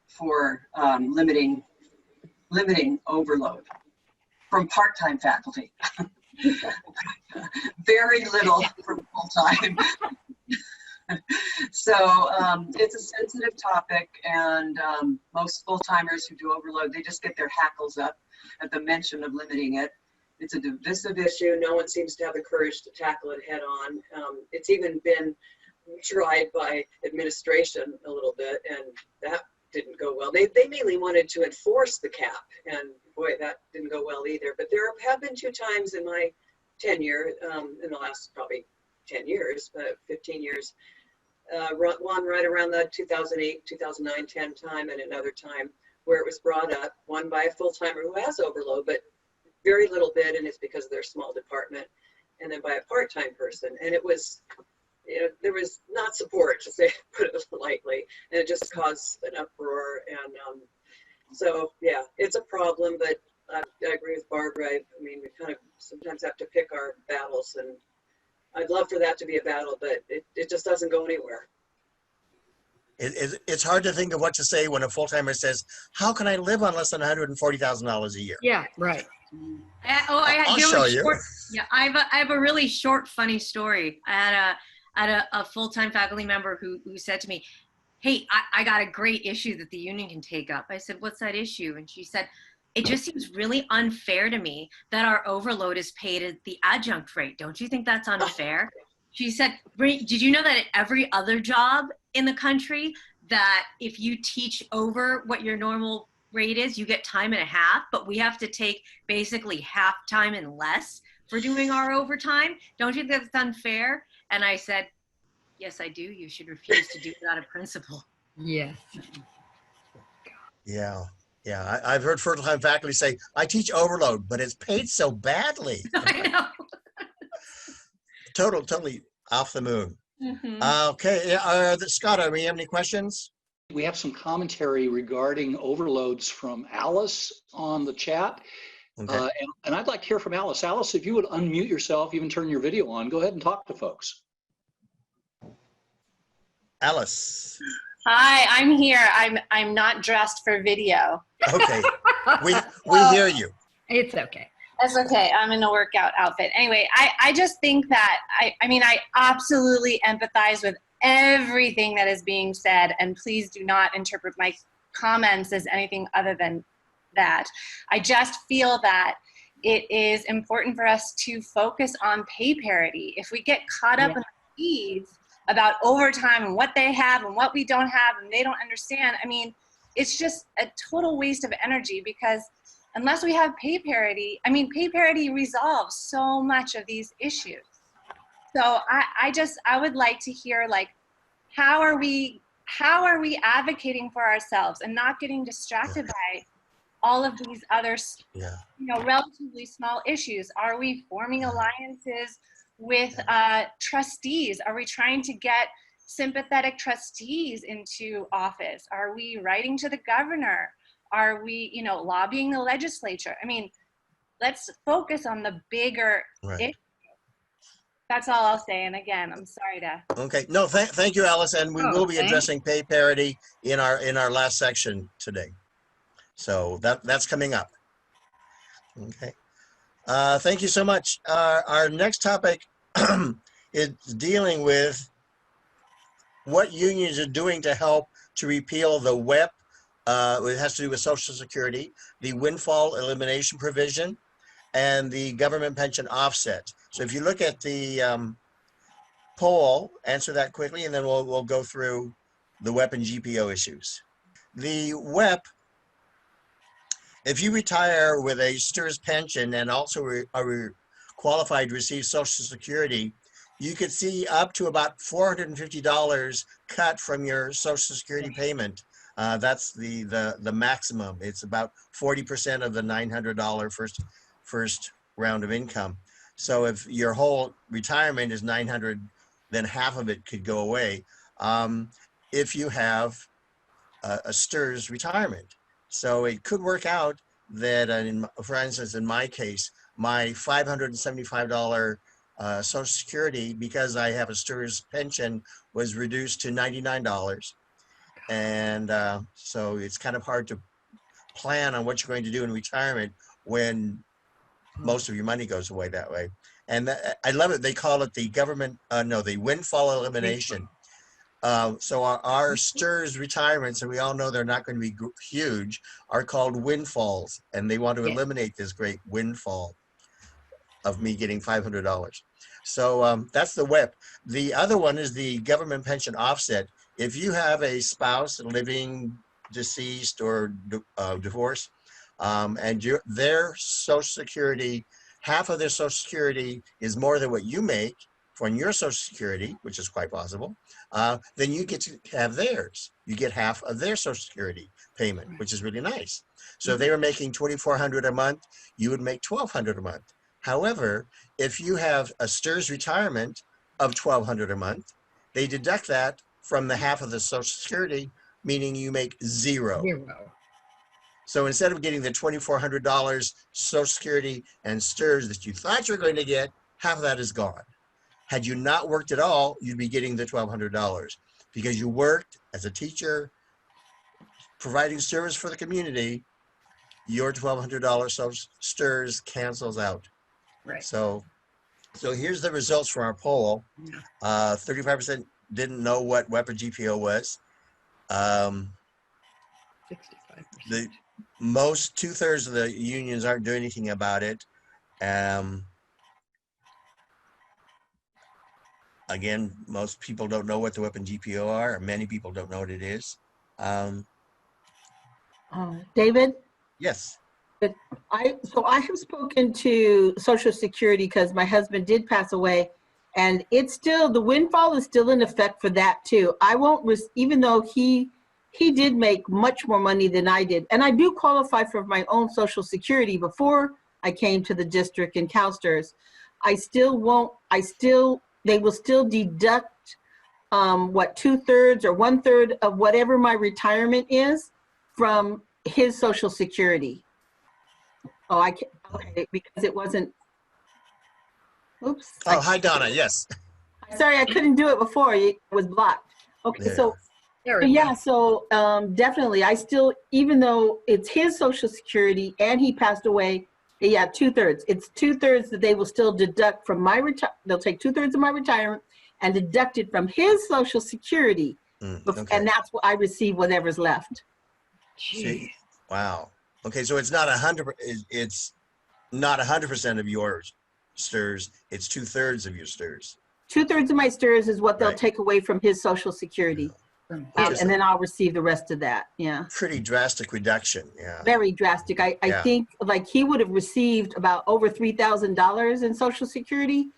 for limiting overload from part-time faculty. Very little from full-time. So it's a sensitive topic, and most full-timers who do overload, they just get their hackles up at the mention of limiting it. It's a divisive issue. No one seems to have the courage to tackle it head on. It's even been tried by administration a little bit, and that didn't go well. They mainly wanted to enforce the cap, and boy, that didn't go well either. But there have been 2 times in my tenure, in the last probably 10 years, 15 years, one right around the 2008, 2009, 10 time, and another time where it was brought up, one by a full-timer who has overload, but very little bit, and it's because of their small department, and then by a part-time person. And it was, there was not support, to say, put it lightly, and it just caused an uproar. And so, yeah, it's a problem, but I agree with Barbara. I mean, we kind of sometimes have to pick our battles, and I'd love for that to be a battle, but it just doesn't go anywhere. It's hard to think of what to say when a full-timer says, how can I live on less than $140,000 a year? Yeah, right. I'll show you. Yeah, I have a really short, funny story. I had a full-time faculty member who said to me, hey, I got a great issue that the union can take up. I said, what's that issue? And she said, it just seems really unfair to me that our overload is paid at the adjunct rate. Don't you think that's unfair? She said, did you know that at every other job in the country, that if you teach over what your normal rate is, you get time and a half, but we have to take basically half time and less for doing our overtime? Don't you think that's unfair? And I said, yes, I do. You should refuse to do it out of principle. Yes. Yeah. Yeah, I've heard full-time faculty say, I teach overload, but it's paid so badly. I know. Totally off the moon. Mm-hmm. Okay, Scott, do we have any questions? We have some commentary regarding overloads from Alice on the chat. Okay. And I'd like to hear from Alice. Alice, if you would unmute yourself, even turn your video on, go ahead and talk to folks. Alice. Hi, I'm here. I'm not dressed for video. Okay, we hear you. It's okay. That's okay. I'm in a workout outfit. Anyway, I just think that, I mean, I absolutely empathize with everything that is being said, and please do not interpret my comments as anything other than that. I just feel that it is important for us to focus on pay parity. If we get caught up in the weeds about overtime and what they have and what we don't have and they don't understand, I mean, it's just a total waste of energy, because unless we have pay parity, I mean, pay parity resolves so much of these issues. So I would like to hear, like, how are we advocating for ourselves and not getting distracted by all of these other, you know, relatively small issues? Are we forming alliances with trustees? Are we trying to get sympathetic trustees into office? Are we writing to the governor? Are we, you know, lobbying the legislature? I mean, let's focus on the bigger issue. That's all I'll say. And again, I'm sorry to. Okay. No, thank you, Alice. And we will be addressing pay parity in our last section today. So that's coming up. Okay. Thank you so much. Our next topic is dealing with what unions are doing to help to repeal the WEP. It has to do with Social Security, the windfall elimination provision, and the government pension offset. So if you look at the poll, answer that quickly, and then we'll go through the WEP and GPO issues. The WEP, if you retire with a STRS pension and also are qualified to receive Social Security, you could see up to about $450 cut from your Social Security payment. That's the maximum. It's about 40% of the $900 first round of income. So if your whole retirement is $900, then half of it could go away if you have a STRS retirement. So it could work out that, for instance, in my case, my $575 Social Security, because I have a STRS pension, was reduced to $99. And so it's kind of hard to plan on what you're going to do in retirement when most of your money goes away that way. And I love it. They call it the the windfall elimination. So our STRS retirements, and we all know they're not going to be huge, are called windfalls. And they want to eliminate this great windfall of me getting $500. So that's the WEP. The other one is the government pension offset. If you have a spouse living, deceased, or divorced, and their Social Security, half of their Social Security is more than what you make from your Social Security, which is quite possible, then you get to have theirs. You get half of their Social Security payment, which is really nice. So if they were making $2,400 a month, you would make $1,200 a month. However, if you have a STRS retirement of $1,200 a month, they deduct that from the half of the Social Security, meaning you make zero. So instead of getting the $2,400 Social Security and STRS that you thought you were going to get, half of that is gone. Had you not worked at all, you'd be getting the $1,200 because you worked as a teacher, providing service for the community. Your $1,200 Social STRS cancels out. Right. So here's the results from our poll. 35% didn't know what WEP or GPO was. 65%. The most 2/3 of the unions aren't doing anything about it. Again, most people don't know what the WEP and GPO are, or many people don't know what it is. David? Yes. So I have spoken to Social Security because my husband did pass away, and it's still, the windfall is still in effect for that too. I won't, even though he did make much more money than I did, and I do qualify for my own Social Security before I came to the district in CalSTRS. I still won't, they will still deduct what 2/3 or 1/3 of whatever my retirement is from his Social Security. Oh, I can't, okay, because it wasn't, oops. Oh, hi, Donna, yes. Sorry, I couldn't do it before, it was blocked. Okay, Yeah. so definitely, I still, even though it's his Social Security and he passed away, Yeah, 2/3. It's 2/3 that they will still deduct from my they'll take 2/3 of my retirement and deduct it from his Social Security. Okay. And that's what I receive whatever's left. See, wow. Okay, so it's not 100. It's not 100% of your STRS. It's 2/3 of your STRS. 2/3 of my STRS is what they'll Right. take away from his Social Security. And then I'll receive the rest of that. Yeah. Pretty drastic reduction. Yeah. Very drastic. I Yeah. think like he would have received about over $3,000 in Social Security.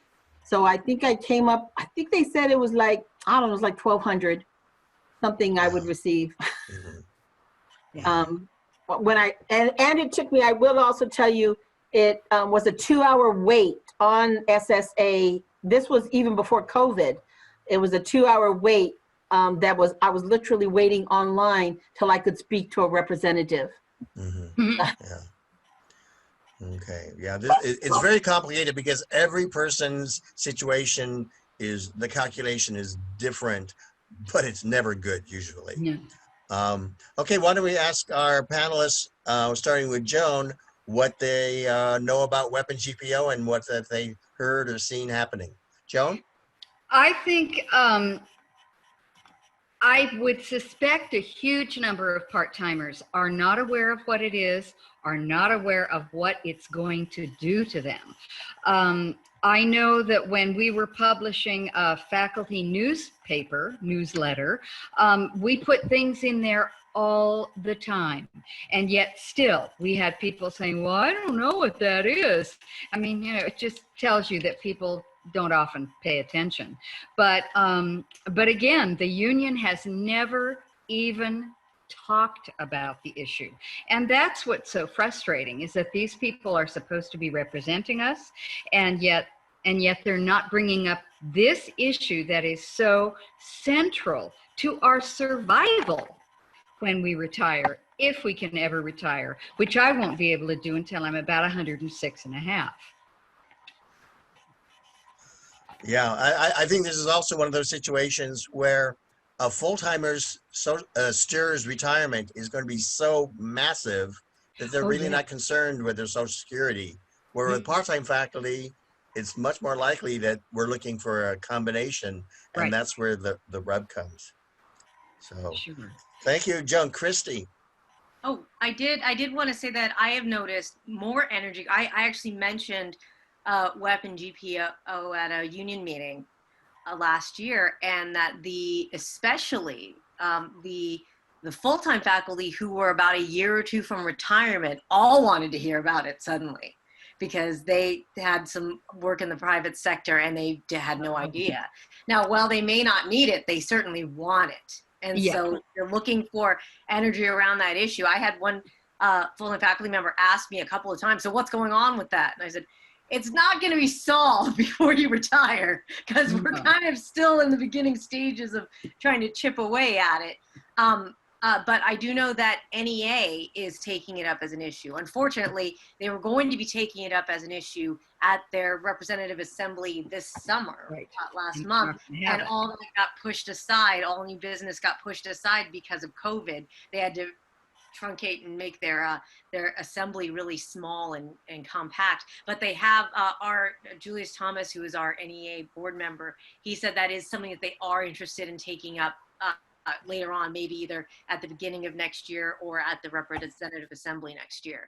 So I think I came up, I think they said it was like, I don't know, it was like 1,200 something I would receive. When and it took me, I will also tell you, it was a 2-hour wait on SSA. This was even before COVID. It was a 2-hour wait. I was literally waiting online till I could speak to a representative. Yeah. Okay. Yeah. It's very complicated because every person's situation the calculation is different, but it's never good usually. Yeah. Okay. Why don't we ask our panelists, starting with Joan, what they know about WEP and GPO and what that they heard or seen happening. Joan? I think I would suspect a huge number of part-timers are not aware of what it is, are not aware of what it's going to do to them. I know that when we were publishing a faculty newsletter, we put things in there all the time. And yet still we had people saying, well, I don't know what that is. I mean, you know, it just tells you that people don't often pay attention. But again, the union has never even talked about the issue. And that's what's so frustrating, is that these people are supposed to be representing us, and yet they're not bringing up this issue that is so central to our survival when we retire, if we can ever retire, which I won't be able to do until I'm about 106 and a half. Yeah, I think this is also one of those situations where a full-timer's STRS retirement is going to be so massive that they're really not concerned with their Social Security. Where with part-time faculty, it's much more likely that we're looking for a combination, and that's where the rub comes. So, thank you, Joan. Kristie. Oh, I did want to say that I have noticed more energy. I actually mentioned WEP and GPO at a union meeting last year, and that especially the full-time faculty who were about a year or two from retirement all wanted to hear about it suddenly, because they had some work in the private sector and they had no idea. Now, while they may not need it, they certainly want it. And so they're looking for energy around that issue. I had one full-time faculty member ask me a couple of times, so what's going on with that? And I said, it's not going to be solved before you retire, because we're kind of still in the beginning stages of trying to chip away at it. But I do know that NEA is taking it up as an issue. Unfortunately, they were going to be taking it up as an issue at their representative assembly this summer, last month, and all that got pushed aside. All new business got pushed aside because of COVID. They had to truncate and make their assembly really small and compact. But they have our Julius Thomas, who is our NEA board member. He said that is something that they are interested in taking up later on, maybe either at the beginning of next year or at the representative assembly next year.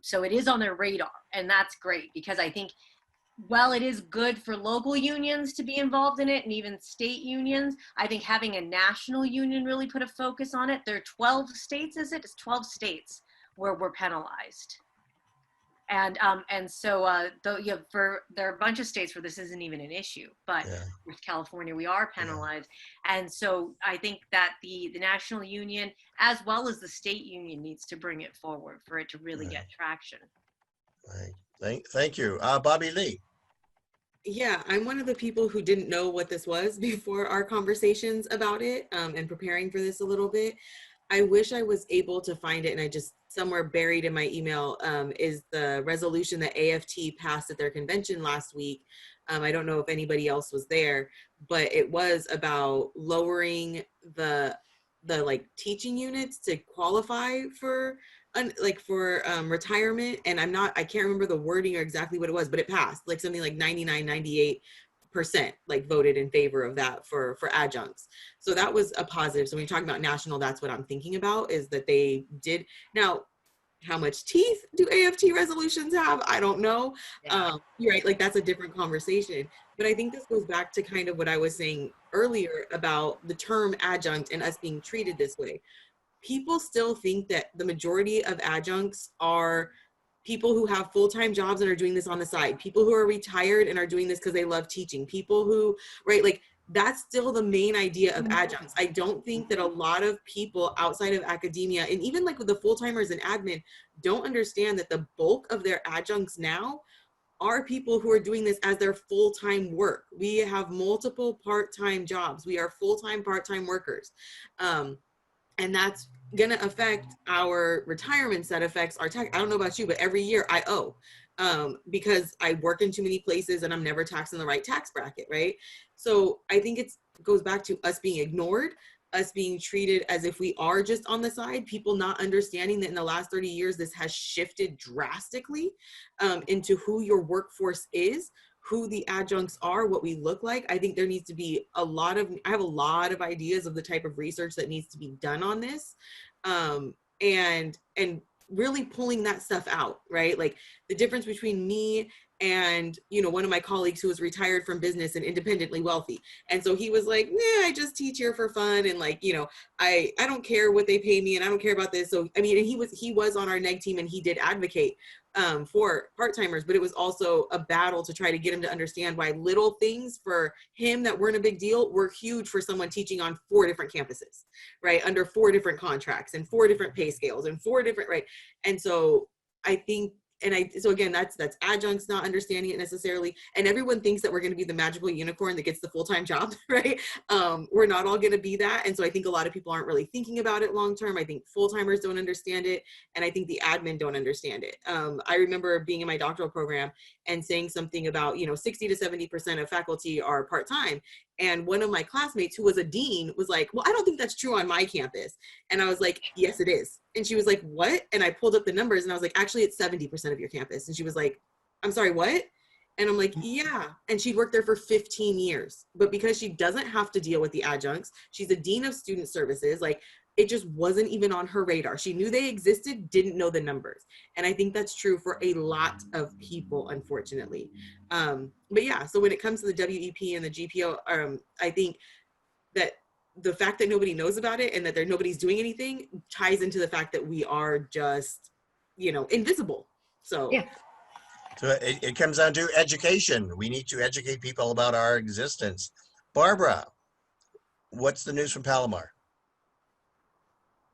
So it is on their radar, and that's great, because I think, while it is good for local unions to be involved in it and even state unions, I think having a national union really put a focus on it. There are 12 states, is it? It's 12 states where we're penalized. And so there are a bunch of states where this isn't even an issue, but with California, we are penalized. And so I think that the national union, as well as the state union, needs to bring it forward for it to really get traction. Right. Thank you. Bobbi-Lee. Yeah, I'm one of the people who didn't know what this was before our conversations about it and preparing for this a little bit. I wish I was able to find it, and I just somewhere buried in my email is the resolution that AFT passed at their convention last week. I don't know if anybody else was there, but it was about lowering the like teaching units to qualify for like for retirement, and I can't remember the wording or exactly what it was, but it passed, like something like 99, 98% like voted in favor of that for adjuncts. So that was a positive. So when you're talking about national, that's what I'm thinking about, is that they did. Now, how much teeth do AFT resolutions have? I don't know. Yeah. You're right, like that's a different conversation. But I think this goes back to kind of what I was saying earlier about the term adjunct and us being treated this way. People still think that the majority of adjuncts are people who have full-time jobs and are doing this on the side, people who are retired and are doing this because they love teaching, people who, right, like that's still the main idea of adjuncts. I don't think that a lot of people outside of academia, and even like with the full-timers in admin, don't understand that the bulk of their adjuncts now are people who are doing this as their full-time work. We have multiple part-time jobs. We are full-time, part-time workers. And that's gonna affect our retirements, that affects our tax. I don't know about you, but every year I owe because I work in too many places and I'm never taxed in the right tax bracket, right? So I think it goes back to us being ignored, us being treated as if we are just on the side, people not understanding that in the last 30 years, this has shifted drastically into who your workforce is, who the adjuncts are, what we look like. I think there needs to be I have a lot of ideas of the type of research that needs to be done on this. And really pulling that stuff out, right? Like the difference between me and, you know, one of my colleagues who was retired from business and independently wealthy. And so he was like, nah, I just teach here for fun. And like, you know, I don't care what they pay me and I don't care about this. So, I mean, and he was on our neg team and he did advocate for part-timers, but it was also a battle to try to get him to understand why little things for him that weren't a big deal were huge for someone teaching on 4 different campuses, right? Under 4 different contracts and 4 different pay scales and 4 different, right? And so I think, so again, that's adjuncts not understanding it necessarily. And everyone thinks that we're going to be the magical unicorn that gets the full-time job, right? We're not all going to be that. And so I think a lot of people aren't really thinking about it long-term. I think full-timers don't understand it. And I think the admin don't understand it. I remember being in my doctoral program and saying something about, you know, 60 to 70% of faculty are part-time. And one of my classmates who was a dean was like, well, I don't think that's true on my campus. And I was like, yes, it is. And she was like, what? And I pulled up the numbers and I was like, actually, it's 70% of your campus. And she was like, I'm sorry, what? And I'm like, yeah. And she'd worked there for 15 years. But because she doesn't have to deal with the adjuncts, she's a dean of student services. Like, it just wasn't even on her radar. She knew they existed, didn't know the numbers. And I think that's true for a lot of people, unfortunately. But yeah, so when it comes to the WEP and the GPO, I think that the fact that nobody knows about it and that nobody's doing anything ties into the fact that we are just, you know, invisible. So yeah. So it comes down to education. We need to educate people about our existence. Barbara, what's the news from Palomar?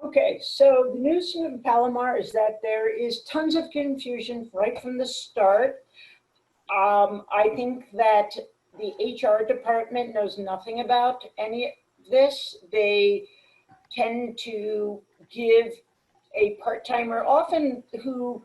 Okay, so the news from Palomar is that there is tons of confusion right from the start. I think that the HR department knows nothing about any of this. They tend to give a part-timer, often who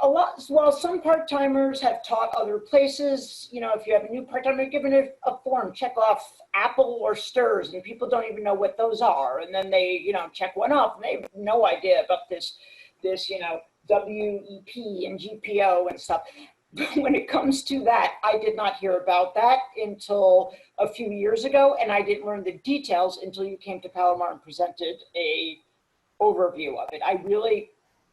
while some part-timers have taught other places, you know, if you have a new part-timer, given a form, check off Apple or STIRS, and people don't even know what those are. And then they, you know, check one off and they have no idea about this, you know, WEP and GPO and stuff. When it comes to that, I did not hear about that until a few years ago, and I didn't learn the details until you came to Palomar and presented a overview of it. I really,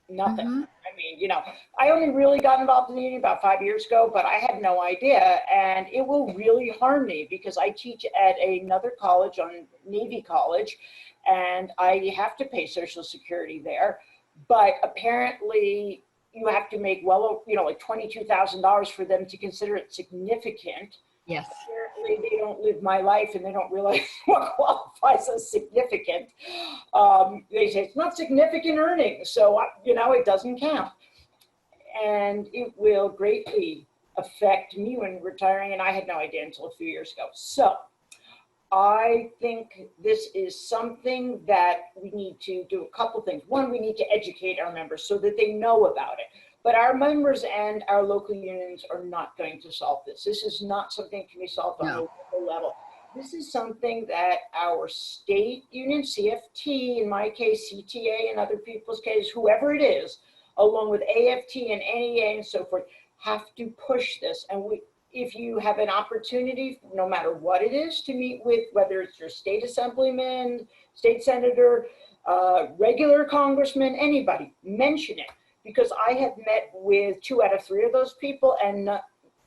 nothing. Mm-hmm. I mean, you know, I only really got involved in the union about 5 years ago, but I had no idea, and it will really harm me because I teach at another college, on Navy College, and I have to pay Social Security there, but apparently you have to make you know, like $22,000 for them to consider it significant. Yes. Apparently they don't live my life and they don't realize what qualifies as significant. They say it's not significant earnings, so you know, it doesn't count. And it will greatly affect me when retiring, and I had no idea until a few years ago. So I think this is something that we need to do a couple things. One, we need to educate our members so that they know about it. But our members and our local unions are not going to solve this. This is not something that can be solved on a local level. this is something that our state union, CFT, in my case, CTA, in other people's case, whoever it is, along with AFT and NEA and so forth, have to push this. And if you have an opportunity, no matter what it is, to meet with, whether it's your state assemblyman, state senator, regular congressman, anybody, mention it. Because I have met with 2 out of 3 of those people, and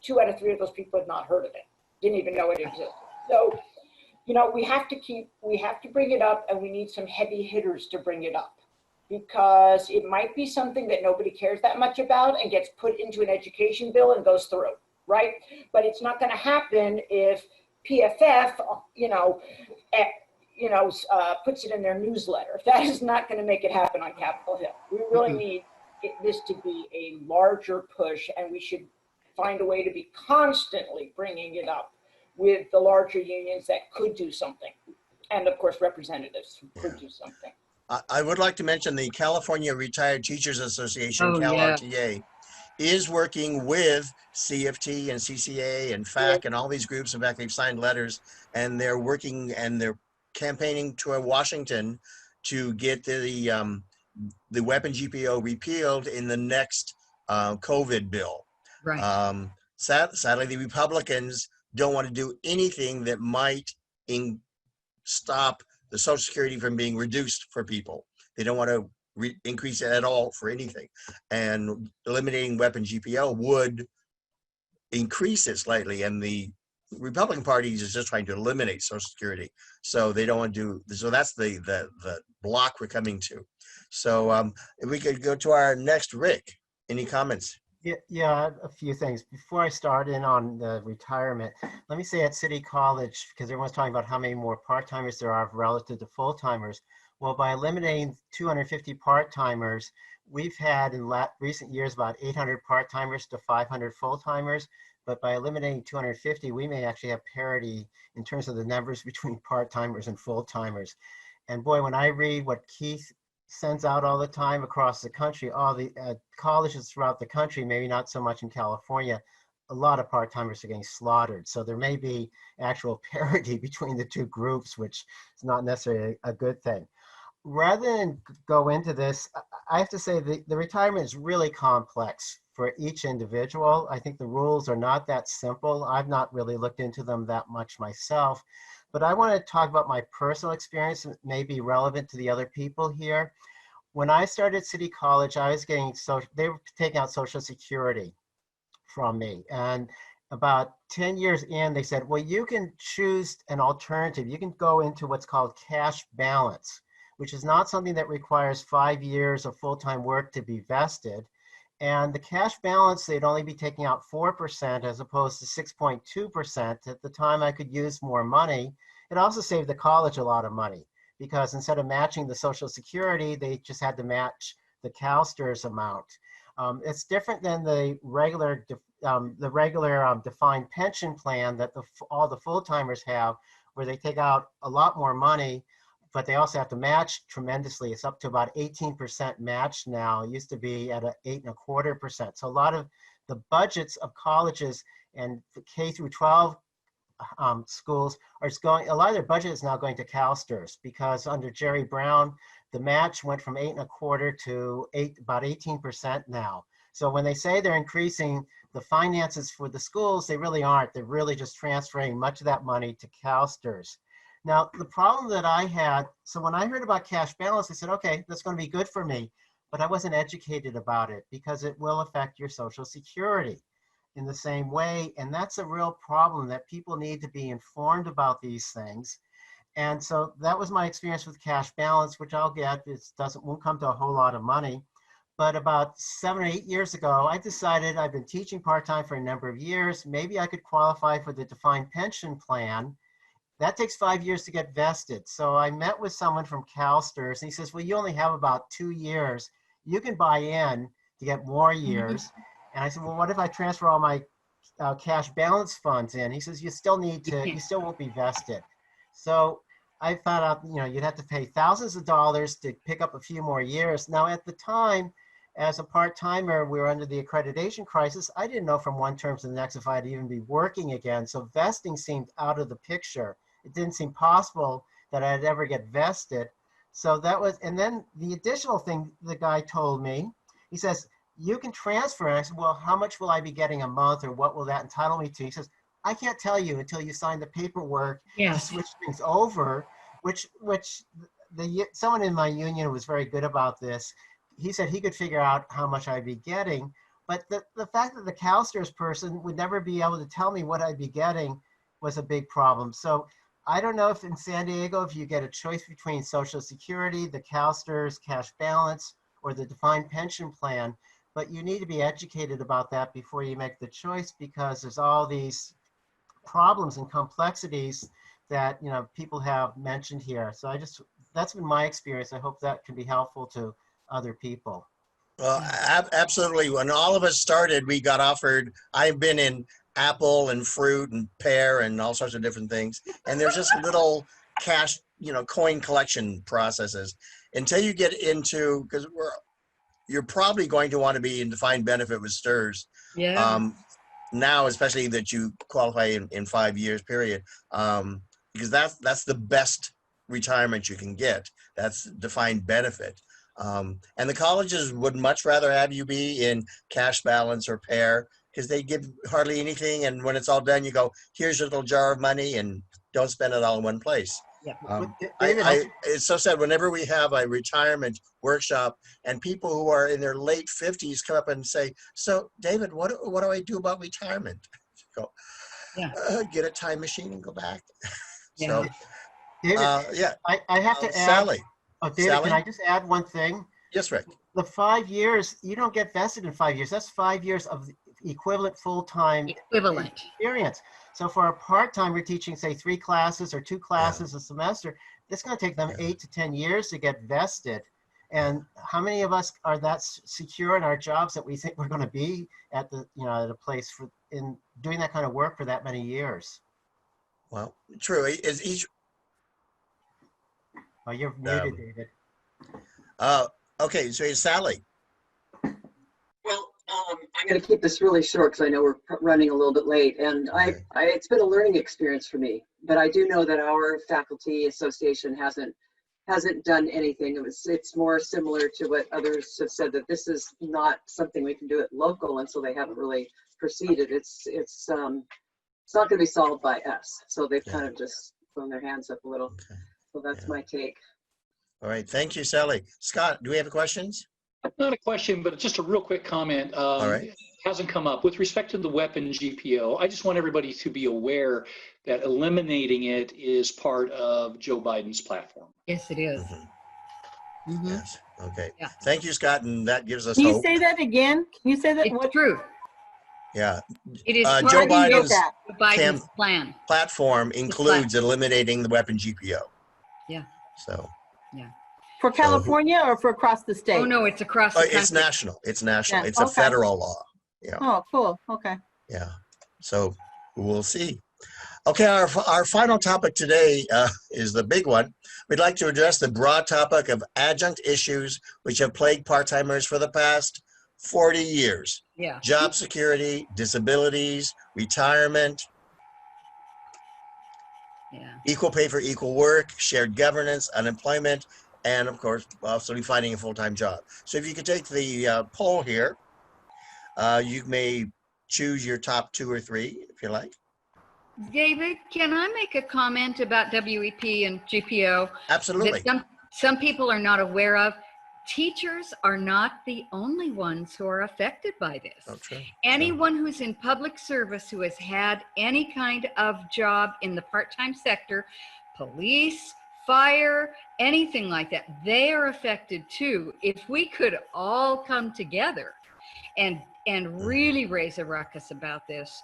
2 out of 3 of those people had not heard of it, didn't even know it existed. So, you know, we have to bring it up, and we need some heavy hitters to bring it up, because it might be something that nobody cares that much about and gets put into an education bill and goes through, right? But it's not going to happen if PFF, puts it in their newsletter. That is not going to make it happen on Capitol Hill. We really need this to be a larger push, and we should find a way to be constantly bringing it up with the larger unions that could do something, and of course representatives who could do something. I would like to mention the California Retired Teachers Association, Oh, CalRTA, is working with CFT and CCA and FAC and all these groups. In fact, they've signed letters, and they're working and they're campaigning to Washington to get the WEP and GPO repealed in the next COVID bill. Right. Sadly, the Republicans don't want to do anything that might stop the Social Security from being reduced for people. They don't want to increase it at all for anything. And eliminating WEP and GPO would increase it slightly. And the Republican Party is just trying to eliminate Social Security. So they don't want to do, so that's the block we're coming to. So if we could go to our next, Rick, any comments? Yeah, a few things. Before I start in on the retirement, let me say at City College, because everyone's talking about how many more part-timers there are relative to full-timers. Well, by eliminating 250 part-timers, we've had in recent years about 800 part-timers to 500 full-timers. But by eliminating 250, we may actually have parity in terms of the numbers between part-timers and full-timers. And boy, when I read what Keith sends out all the time across the country, all the colleges throughout the country, maybe not so much in California, a lot of part-timers are getting slaughtered. So there may be actual parity between the two groups, which is not necessarily a good thing. Rather than go into this, I have to say the retirement is really complex for each individual. I think the rules are not that simple. I've not really looked into them that much myself. But I want to talk about my personal experience that may be relevant to the other people here. When I started City College, I was getting they were taking out Social Security from me. And about 10 years in, they said, well, you can choose an alternative. You can go into what's called cash balance, which is not something that requires 5 years of full-time work to be vested. And the cash balance, they'd only be taking out 4% as opposed to 6.2%. At the time, I could use more money. It also saved the college a lot of money because instead of matching the Social Security, they just had to match the CalSTRS amount. It's different than the regular defined pension plan that all the full-timers have, where they take out a lot more money, but they also have to match tremendously. It's up to about 18% match now. It used to be at 8.25%. So a lot of the budgets of colleges and the K through 12 schools are going, a lot of their budget is now going to CalSTRS because under Jerry Brown, the match went from 8.25% to about 18% now. So when they say they're increasing the finances for the schools, they really aren't. They're really just transferring much of that money to CalSTRS. Now, the problem that I had, so when I heard about cash balance, I said, okay, that's going to be good for me, but I wasn't educated about it because it will affect your Social Security in the same way. And that's a real problem that people need to be informed about these things. And so that was my experience with cash balance, which I'll get. It won't come to a whole lot of money. But about 7 or 8 years ago, I decided I've been teaching part-time for a number of years. Maybe I could qualify for the defined pension plan. That takes 5 years to get vested. So I met with someone from CalSTRS, and he says, well, you only have about 2 years. You can buy in to get more years. And I said, well, what if I transfer all my cash balance funds in? He says, you still need to, you still won't be vested. So I found out, you'd have to pay thousands of dollars to pick up a few more years. Now, at the time, as a part-timer, we were under the accreditation crisis. I didn't know from one term to the next if I'd even be working again. So vesting seemed out of the picture. it didn't seem possible that I'd ever get vested. So that was, and then the additional thing the guy told me, he says, you can transfer. And I said, well, how much will I be getting a month, or what will that entitle me to? He says, I can't tell you until you sign the paperwork to switch things over, which someone in my union was very good about this. He said he could figure out how much I'd be getting, but the fact that the CalSTRS person would never be able to tell me what I'd be getting was a big problem. So I don't know if in San Diego, if you get a choice between Social Security, the CalSTRS cash balance, or the defined pension plan, but you need to be educated about that before you make the choice, because there's all these problems and complexities that, you know, people have mentioned here. So that's been my experience. I hope that can be helpful to other people. Well, absolutely. When all of us started, we got offered, I've been in apple and fruit and pear and all sorts of different things. And there's just little cash, you know, coin collection processes until you get into, because you're probably going to want to be in defined benefit with STRS. Yeah. Now, especially that you qualify in 5 years period, because that's the best retirement you can get. That's defined benefit. And the colleges would much rather have you be in cash balance or pair, because they give hardly anything. And when it's all done, you go, here's your little jar of money, and don't spend it all in one place. Yeah. It's so sad whenever we have a retirement workshop and people who are in their late 50s come up and say, so David, what do I do about retirement? Go, get a time machine and go back. Yeah. So, David, I have to add, Sally. Oh, David, Sally? can I just add one thing? Yes, Rick. The 5 years, you don't get vested in 5 years. That's 5 years of equivalent full-time experience. So for a part-time, we're teaching, say, 3 classes or 2 classes a semester. It's going to take them 8 to 10 years to get vested. And how many of us are that secure in our jobs that we think we're going to be at the, you know, at a place for in doing that kind of work for that many years? Well, true. Is each. Oh, you're muted, David. Okay, so Sally. Well, I'm going to keep this really short because I know we're running a little bit late, and it's been a learning experience for me. But I do know that our faculty association hasn't done anything. It's more similar to what others have said, that this is not something we can do at local, and so they haven't really proceeded. It's not going to be solved by us. So they've kind of just thrown their hands up a little. Okay. So that's my take. All right, thank you, Sally. Scott, do we have questions? Not a question, but just a real quick comment. All right. It hasn't come up. With respect to the WEP and GPO, I just want everybody to be aware that eliminating it is part of Joe Biden's platform. Yes, it is. Yes. Okay. Yeah. Thank you, Scott, and that gives us Can you hope. say that again? Can you say that? It's true. Yeah. It is Joe Biden's plan. Platform includes eliminating the WEP and GPO. Yeah. So. Yeah. For California or for across the state? Oh no, it's across the country. It's national. It's national. Yeah. It's a federal law. Yeah. Oh, cool. Okay. Yeah. So we'll see. Okay, our final topic today is the big one. We'd like to address the broad topic of adjunct issues which have plagued part-timers for the past 40 years. Yeah. Job security, disabilities, retirement, equal pay for equal work, shared governance, unemployment, and of course, also finding a full-time job. So if you could take the poll here, you may choose your top 2 or 3 if you like. David, can I make a comment about WEP and GPO? Absolutely. That some people are not aware of. Teachers are not the only ones who are affected by this. Oh, true. Anyone who's in public service who has had any kind of job in the part-time sector, police, fire, anything like that, they are affected too. If we could all come together and really raise a ruckus about this,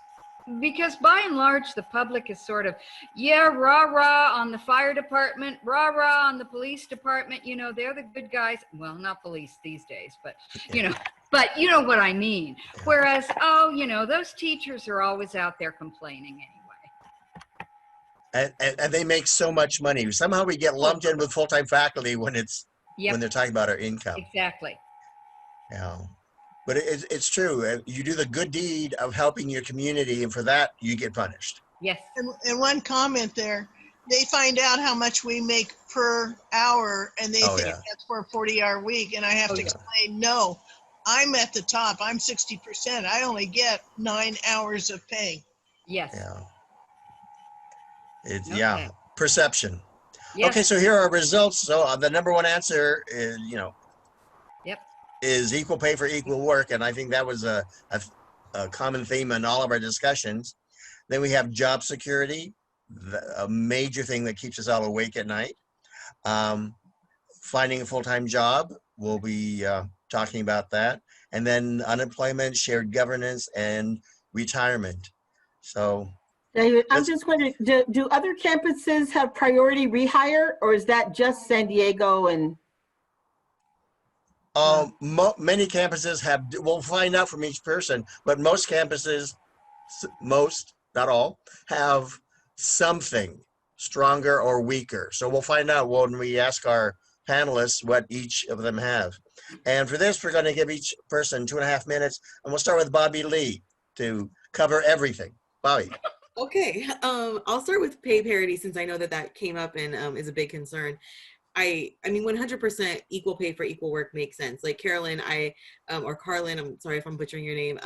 because by and large, the public is sort of, yeah, rah-rah on the fire department, rah-rah on the police department. You know, they're the good guys. Well, not police these days, but, you know what I mean. Whereas, oh, you know, those teachers are always out there complaining anyway. And they make so much money. Somehow we get lumped in with full-time faculty when when they're talking about our income. Exactly. Yeah. But it's true. You do the good deed of helping your community, and for that, you get punished. Yes. And one comment there, they find out how much we make per hour and they Oh, think yeah. that's for a 40-hour week. And I have to explain, no, I'm at the top. I'm 60%. I only get 9 hours of pay. Yes. Yeah. It's, Okay. yeah, perception. Yes. Okay, so here are results. So the number one answer is, Yep. is equal pay for equal work. And I think that was a common theme in all of our discussions. Then we have job security, a major thing that keeps us all awake at night. Finding a full-time job, we'll be talking about that. And then unemployment, shared governance, and retirement. So David, I'm just wondering, do other campuses have priority rehire, or is that just San Diego and? Many campuses have, we'll find out from each person, but most campuses, most, not all, have something stronger or weaker. So we'll find out when we ask our panelists what each of them have. And for this, we're going to give each person 2.5 minutes, and we'll start with Bobbi-Lee to cover everything. Bobbi. Okay, I'll start with pay parity since I know that came up and is a big concern. I mean, 100% equal pay for equal work makes sense. Like Carolyn, or Carlin, I'm sorry if I'm butchering your name,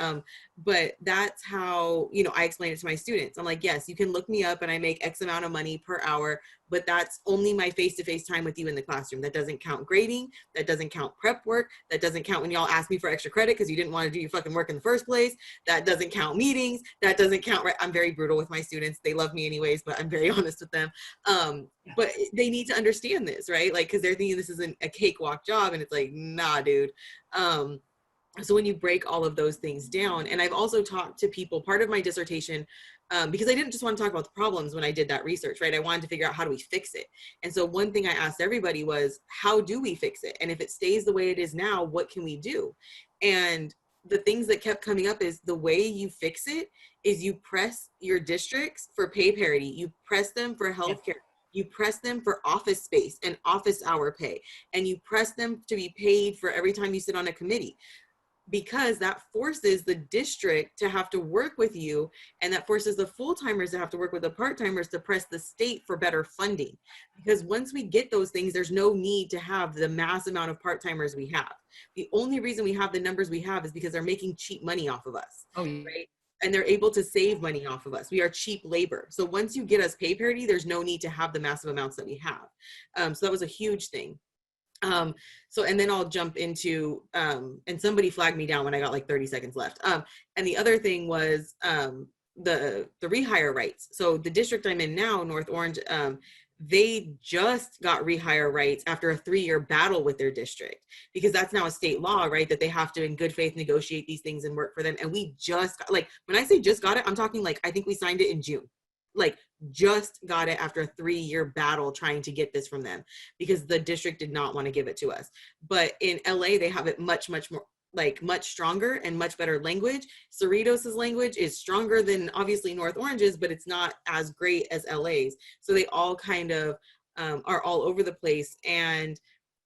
but that's how, I explain it to my students. I'm like, yes, you can look me up and I make X amount of money per hour, but that's only my face-to-face time with you in the classroom. That doesn't count grading. That doesn't count prep work. That doesn't count when y'all ask me for extra credit because you didn't want to do your fucking work in the first place. That doesn't count meetings. That doesn't count. I'm very brutal with my students. They love me anyways, but I'm very honest with them. But they need to understand this, right? Like, because they're thinking this isn't a cakewalk job, and it's like, nah, dude. So when you break all of those things down, and I've also talked to people, part of my dissertation, because I didn't just want to talk about the problems when I did that research, right? I wanted to figure out how do we fix it. And so one thing I asked everybody was, how do we fix it? And if it stays the way it is now, what can we do? And the things that kept coming up is the way you fix it is you press your districts for pay parity. You press them for healthcare. You press them for office space and office hour pay. And you press them to be paid for every time you sit on a committee, because that forces the district to have to work with you, and that forces the full-timers to have to work with the part-timers to press the state for better funding. Because once we get those things, there's no need to have the mass amount of part-timers we have. The only reason we have the numbers we have is because they're making cheap money off of us, right? And they're able to save money off of us. We are cheap labor. So once you get us pay parity, there's no need to have the massive amounts that we have. So that was a huge thing. And then I'll jump into, and somebody flagged me down when I got like 30 seconds left. And the other thing was the rehire rights. So the district I'm in now, North Orange, they just got rehire rights after a 3-year battle with their district, because that's now a state law, right? That they have to in good faith negotiate these things and work for them. And we just, like, when I say just got it, I'm talking like, I think we signed it in June. Like, just got it after a 3-year battle trying to get this from them, because the district did not want to give it to us. But in LA, they have it much more, like much stronger and much better language. Cerritos' language is stronger than obviously North Orange's, but it's not as great as LA's. So they all kind of are all over the place. And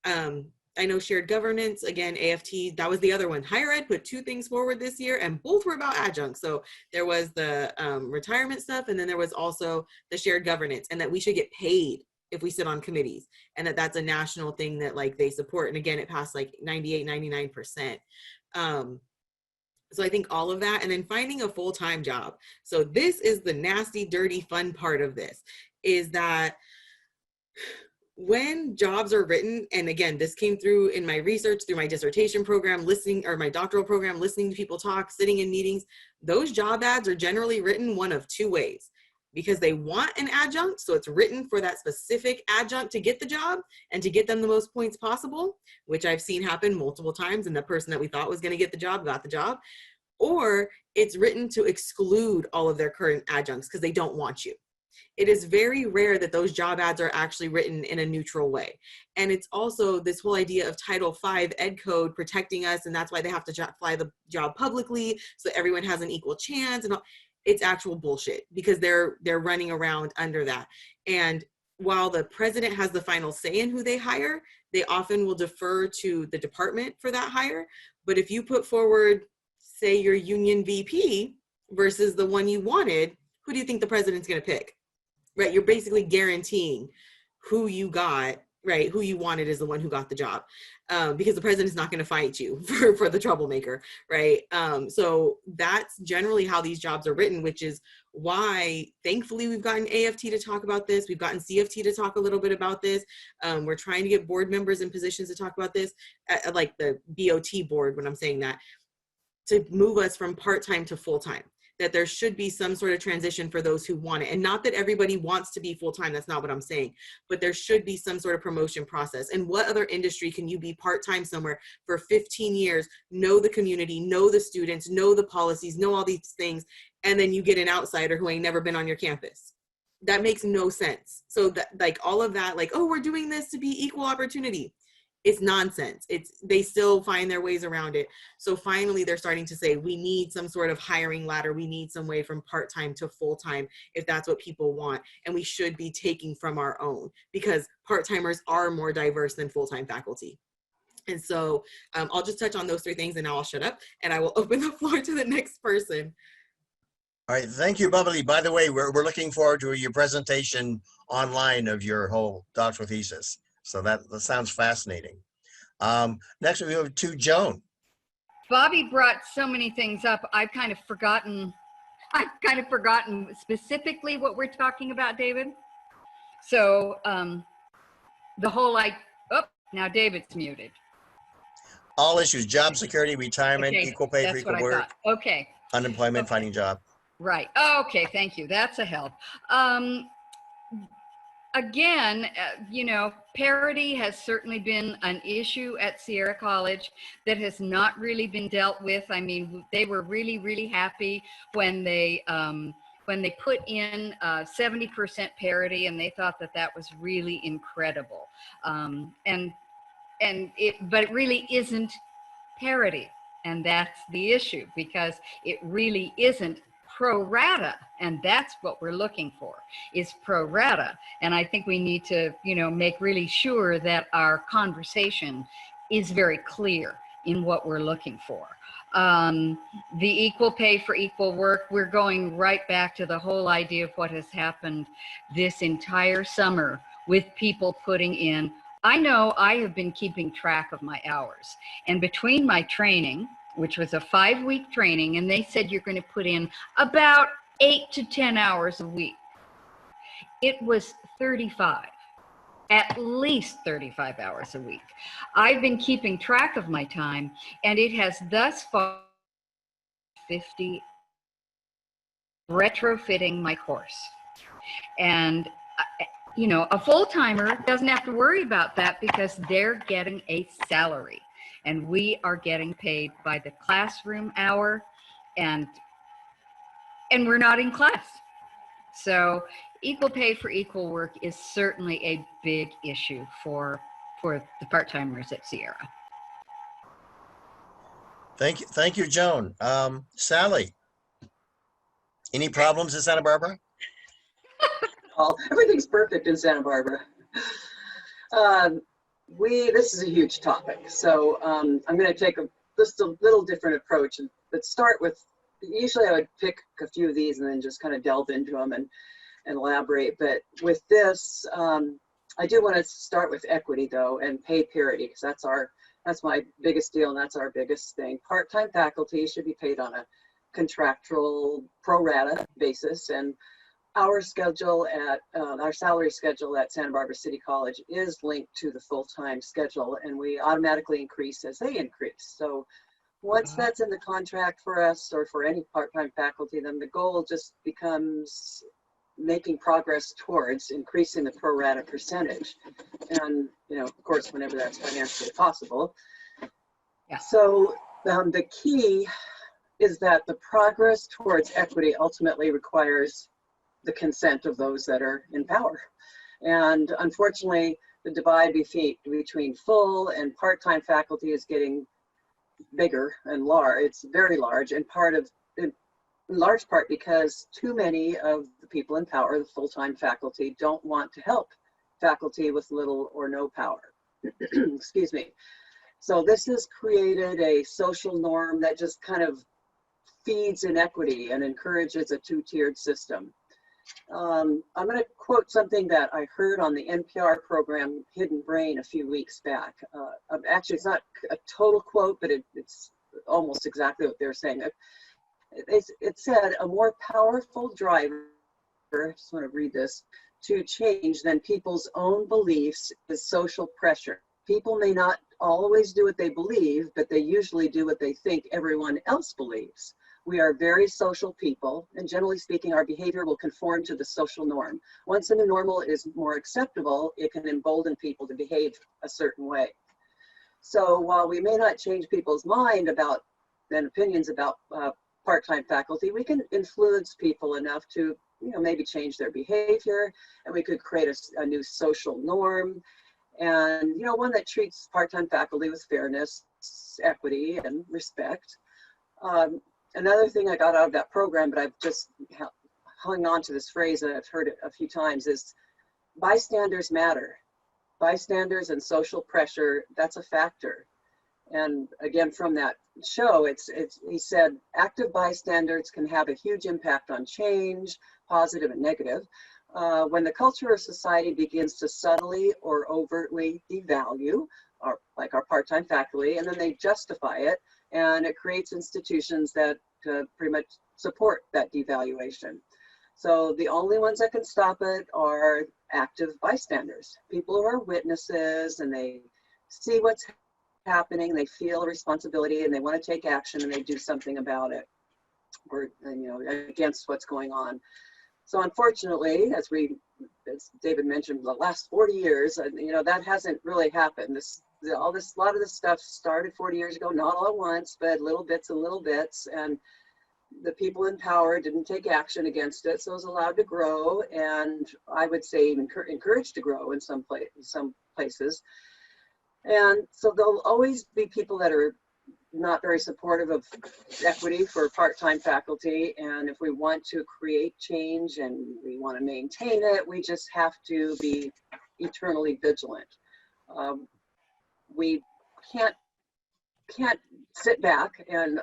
I know shared governance, again, AFT, that was the other one. Higher ed put 2 things forward this year, and both were about adjuncts. So there was the retirement stuff, and then there was also the shared governance, and that we should get paid if we sit on committees, and that's a national thing that like they support. And again, it passed like 98, 99%. So I think all of that, and then finding a full-time job. So this is the nasty, dirty, fun part of this, is that when jobs are written, and again, this came through in my research, through my dissertation program, listening, or my doctoral program, listening to people talk, sitting in meetings, those job ads are generally written one of 2 ways. Because they want an adjunct, so it's written for that specific adjunct to get the job and to get them the most points possible, which I've seen happen multiple times, and the person that we thought was going to get the job got the job. Or it's written to exclude all of their current adjuncts because they don't want you. It is very rare that those job ads are actually written in a neutral way. And it's also this whole idea of Title V Ed Code protecting us, and that's why they have to fly the job publicly so everyone has an equal chance and all. It's actual bullshit, because they're running around under that. And while the president has the final say in who they hire, they often will defer to the department for that hire. But if you put forward, say, your union VP versus the one you wanted, who do you think the president's going to pick? right? You're basically guaranteeing who you got, right? Who you wanted is the one who got the job, because the president's not going to fight you for the troublemaker, right? So that's generally how these jobs are written, which is why, thankfully, we've gotten AFT to talk about this. We've gotten CFT to talk a little bit about this. We're trying to get board members in positions to talk about this, like the BOT board, when I'm saying that, to move us from part-time to full-time. That there should be some sort of transition for those who want it. And not that everybody wants to be full-time, that's not what I'm saying, but there should be some sort of promotion process. And what other industry can you be part-time somewhere for 15 years, know the community, know the students, know the policies, know all these things, and then you get an outsider who ain't never been on your campus? That makes no sense. So that, like, all of that, like, oh, we're doing this to be equal opportunity. It's nonsense. They still find their ways around it. So finally, they're starting to say, we need some sort of hiring ladder. We need some way from part-time to full-time, if that's what people want. And we should be taking from our own, because part-timers are more diverse than full-time faculty. And so I'll just touch on those three things and now I'll shut up and I will open the floor to the next person. All right, thank you, Bobbi-Lee. By the way, we're looking forward to your presentation online of your whole doctoral thesis. So that sounds fascinating. Next, we have to Joan. Bobbi brought so many things up. I've kind of forgotten specifically what we're talking about, David. So the whole, like, oh, now David's muted. All issues: job security, retirement, Okay, equal pay for equal work, okay, unemployment, finding job. Right. Okay. Thank you. That's a help. Again, you know, parity has certainly been an issue at Sierra College that has not really been dealt with. I mean, they were really, really happy when they put in 70% parity, and they thought that that was really incredible. But it really isn't parity, and that's the issue, because it really isn't pro rata, and that's what we're looking for, is pro rata. And I think we need to, you know, make really sure that our conversation is very clear in what we're looking for. The equal pay for equal work, we're going right back to the whole idea of what has happened this entire summer with people putting in. I know I have been keeping track of my hours, and between my training, which was a 5-week training, and they said you're going to put in about 8 to 10 hours a week. It was 35, at least 35 hours a week. I've been keeping track of my time, and it has thus far 50 retrofitting my course. And you know, a full-timer doesn't have to worry about that because they're getting a salary. And we are getting paid by the classroom hour, and we're not in class. So equal pay for equal work is certainly a big issue for the part-timers at Sierra. Thank you, Joan. Sally, any problems in Santa Barbara? Everything's perfect in Santa Barbara. This is a huge topic, so I'm going to take just a little different approach, but start with, usually I would pick a few of these and then just kind of delve into them and elaborate, but with this, I do want to start with equity though, and pay parity, because that's my biggest deal, and that's our biggest thing. Part-time faculty should be paid on a contractual pro rata basis, and our schedule our salary schedule at Santa Barbara City College is linked to the full-time schedule, and we automatically increase as they increase. So once that's in the contract for us or for any part-time faculty, then the goal just becomes making progress towards increasing the pro rata percentage. And, you know, of course, whenever that's financially possible. Yeah. So the key is that the progress towards equity ultimately requires the consent of those that are in power. And unfortunately, the divide between full and part-time faculty is getting bigger and large. It's very large, and in large part because too many of the people in power, the full-time faculty, don't want to help faculty with little or no power. Excuse me. So this has created a social norm that just kind of feeds inequity and encourages a two-tiered system. I'm going to quote something that I heard on the NPR program Hidden Brain a few weeks back. Actually, it's not a total quote, but it's almost exactly what they're saying. It said, a more powerful driver, I just want to read this, to change than people's own beliefs is social pressure. People may not always do what they believe, but they usually do what they think everyone else believes. We are very social people, and generally speaking, our behavior will conform to the social norm. Once the new normal is more acceptable, it can embolden people to behave a certain way. So while we may not change people's mind about and opinions about part-time faculty, we can influence people enough to, maybe change their behavior, and we could create a new social norm, and one that treats part-time faculty with fairness, equity, and respect. Another thing I got out of that program, but I've just hung on to this phrase and I've heard it a few times, is bystanders matter. Bystanders and social pressure, that's a factor. And again, from that show, he said, active bystanders can have a huge impact on change, positive and negative. When the culture of society begins to subtly or overtly devalue like our part-time faculty, and then they justify it, and it creates institutions that pretty much support that devaluation. So the only ones that can stop it are active bystanders, people who are witnesses, and they see what's happening, they feel a responsibility, and they want to take action, and they do something about it, or against what's going on. So unfortunately, as David mentioned, the last 40 years, that hasn't really happened. A lot of this stuff started 40 years ago, not all at once, but little bits and little bits, and the people in power didn't take action against it, so it was allowed to grow, and I would say even encouraged to grow in some places. And so there'll always be people that are not very supportive of equity for part-time faculty, and if we want to create change and we want to maintain it, we just have to be eternally vigilant. We can't sit back and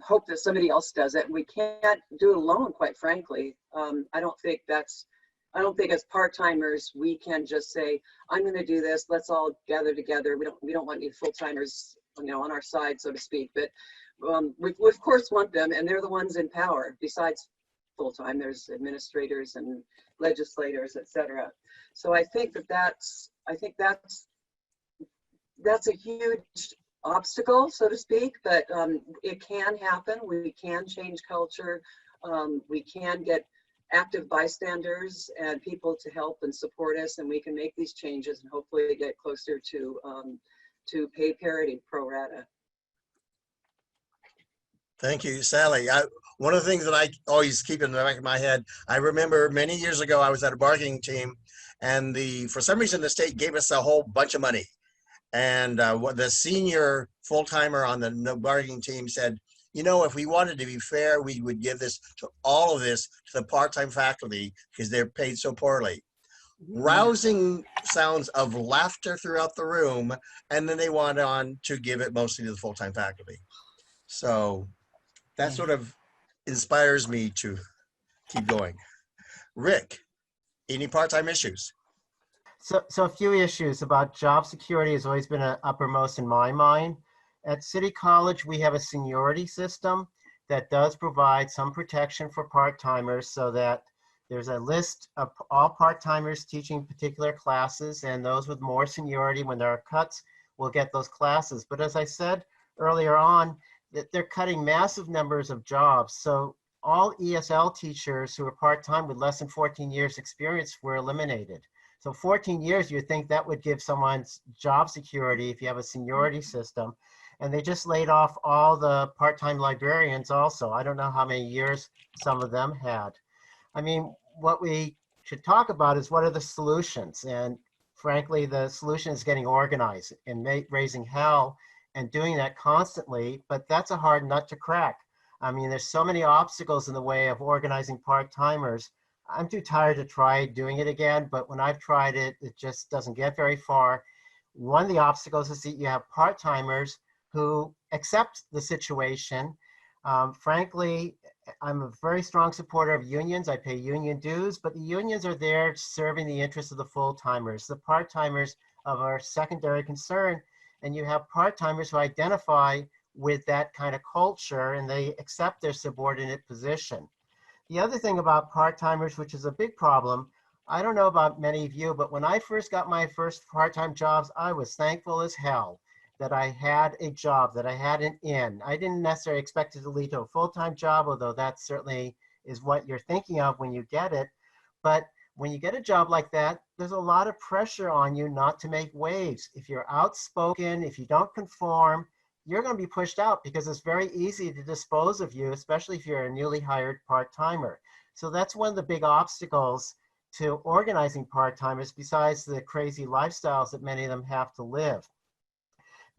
hope that somebody else does it. We can't do it alone, quite frankly. I don't think as part-timers we can just say, I'm going to do this, let's all gather together. We don't want any full-timers on our side, so to speak, but we of course want them, and they're the ones in power. Besides full-time, there's administrators and legislators, etc. So I think that's a huge obstacle, so to speak, but it can happen. We can change culture. We can get active bystanders and people to help and support us, and we can make these changes and hopefully get closer to pay parity pro rata. Thank you, Sally. One of the things that I always keep in the back of my head, I remember many years ago, I was at a bargaining team, and for some reason the state gave us a whole bunch of money. And the senior full-timer on the bargaining team said, if we wanted to be fair, we would give all of this to the part-time faculty because they're paid so poorly. Rousing sounds of laughter throughout the room, and then they went on to give it mostly to the full-time faculty. So that sort of inspires me to keep going. Rick, any part-time issues? So a few issues about job security has always been uppermost in my mind. At City College, we have a seniority system that does provide some protection for part-timers, so that there's a list of all part-timers teaching particular classes, and those with more seniority, when there are cuts, will get those classes. But as I said earlier on, that they're cutting massive numbers of jobs. So all ESL teachers who are part-time with less than 14 years experience were eliminated. So 14 years, you think that would give someone's job security if you have a seniority system. And they just laid off all the part-time librarians also. I don't know how many years some of them had. I mean, what we should talk about is what are the solutions? And frankly, the solution is getting organized and raising hell and doing that constantly, but that's a hard nut to crack. I mean, there's so many obstacles in the way of organizing part-timers. I'm too tired to try doing it again, but when I've tried it, it just doesn't get very far. One of the obstacles is that you have part-timers who accept the situation. Frankly, I'm a very strong supporter of unions. I pay union dues, but the unions are there serving the interests of the full-timers. The part-timers of our secondary concern, and you have part-timers who identify with that kind of culture and they accept their subordinate position. The other thing about part-timers, which is a big problem, I don't know about many of you, but when I first got my first part-time jobs, I was thankful as hell that I had a job, that I had an in. I didn't necessarily expect it to lead to a full-time job, although that certainly is what you're thinking of when you get it. But when you get a job like that, there's a lot of pressure on you not to make waves. If you're outspoken, if you don't conform, you're going to be pushed out because it's very easy to dispose of you, especially if you're a newly hired part-timer. So that's one of the big obstacles to organizing part-timers, besides the crazy lifestyles that many of them have to live.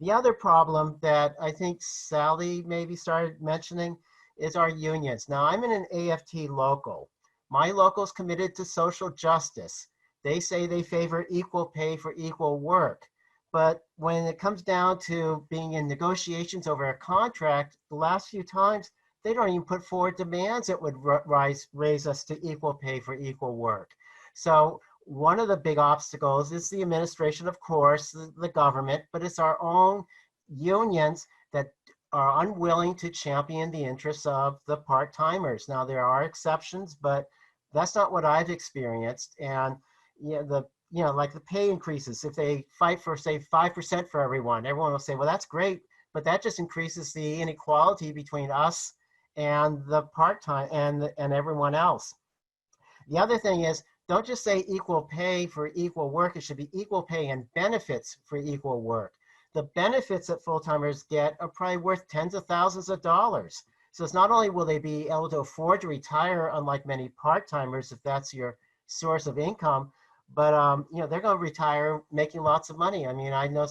The other problem that I think Sally maybe started mentioning is our unions. Now, I'm in an AFT local. My local is committed to social justice. They say they favor equal pay for equal work. But when it comes down to being in negotiations over a contract, the last few times, they don't even put forward demands that would raise us to equal pay for equal work. So one of the big obstacles is the administration, of course, the government, but it's our own unions that are unwilling to champion the interests of the part-timers. Now, there are exceptions, but that's not what I've experienced. And like the pay increases, if they fight for, say, 5% for everyone will say, well, that's great, but that just increases the inequality between us and the part-time and everyone else. The other thing is, don't just say equal pay for equal work. It should be equal pay and benefits for equal work. The benefits that full-timers get are probably worth tens of thousands of dollars. So it's not only will they be able to afford to retire, unlike many part-timers, if that's your source of income, but they're going to retire making lots of money. I mean, I know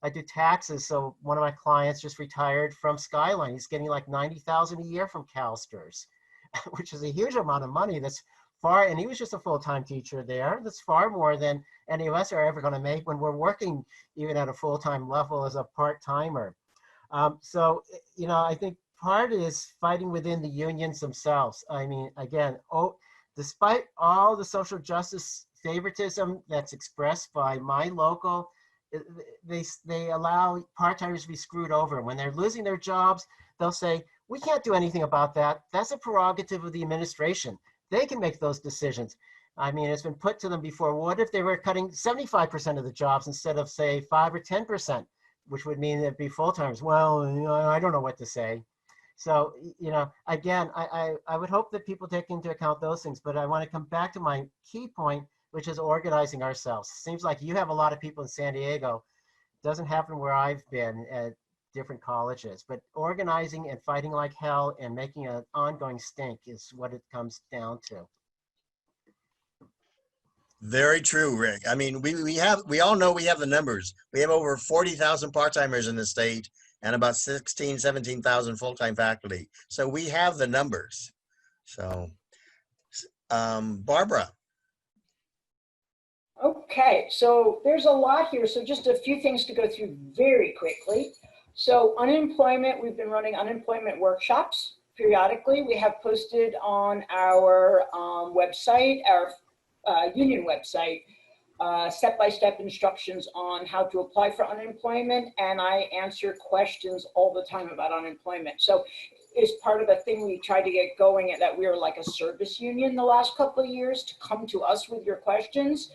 I do taxes, so one of my clients just retired from Skyline. He's getting like $90,000 a year from CalSTRS, which is a huge amount of money. That's far, and he was just a full-time teacher there. That's far more than any of us are ever going to make when we're working even at a full-time level as a part-timer. So, I think part is fighting within the unions themselves. I mean, again, despite all the social justice favoritism that's expressed by my local, they allow part-timers to be screwed over. When they're losing their jobs, they'll say, we can't do anything about that. That's a prerogative of the administration. They can make those decisions. I mean, it's been put to them before. What if they were cutting 75% of the jobs instead of, say, 5 or 10%, which would mean it'd be full-timers? Well, I don't know what to say. So, again, I would hope that people take into account those things, but I want to come back to my key point, which is organizing ourselves. Seems like you have a lot of people in San Diego. It doesn't happen where I've been at different colleges, but organizing and fighting like hell and making an ongoing stink is what it comes down to. Very true, Rick. I mean, we all know we have the numbers. We have over 40,000 part-timers in the state and about 16, 17,000 full-time faculty. So we have the numbers. So, Barbara. Okay, so there's a lot here. So just a few things to go through very quickly. So unemployment, we've been running unemployment workshops periodically. We have posted on our website, our union website, step-by-step instructions on how to apply for unemployment, and I answer questions all the time about unemployment. So it's part of the thing we tried to get going, that we were like a service union the last couple of years to come to us with your questions,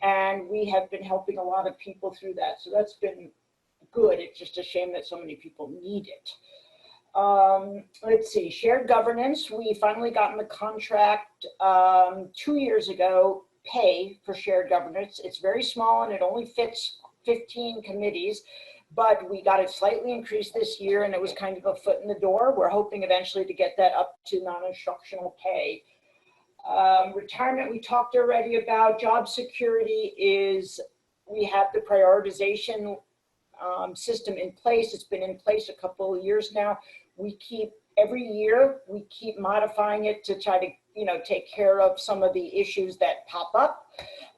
and we have been helping a lot of people through that. So that's been good. It's just a shame that so many people need it. Let's see, shared governance. We finally got in the contract 2 years ago, pay for shared governance. It's very small and it only fits 15 committees, but we got it slightly increased this year and it was kind of a foot in the door. We're hoping eventually to get that up to non-instructional pay. Retirement, we talked already about. Job security is, we have the prioritization system in place. It's been in place a couple of years now. Every year we keep modifying it to try to take care of some of the issues that pop up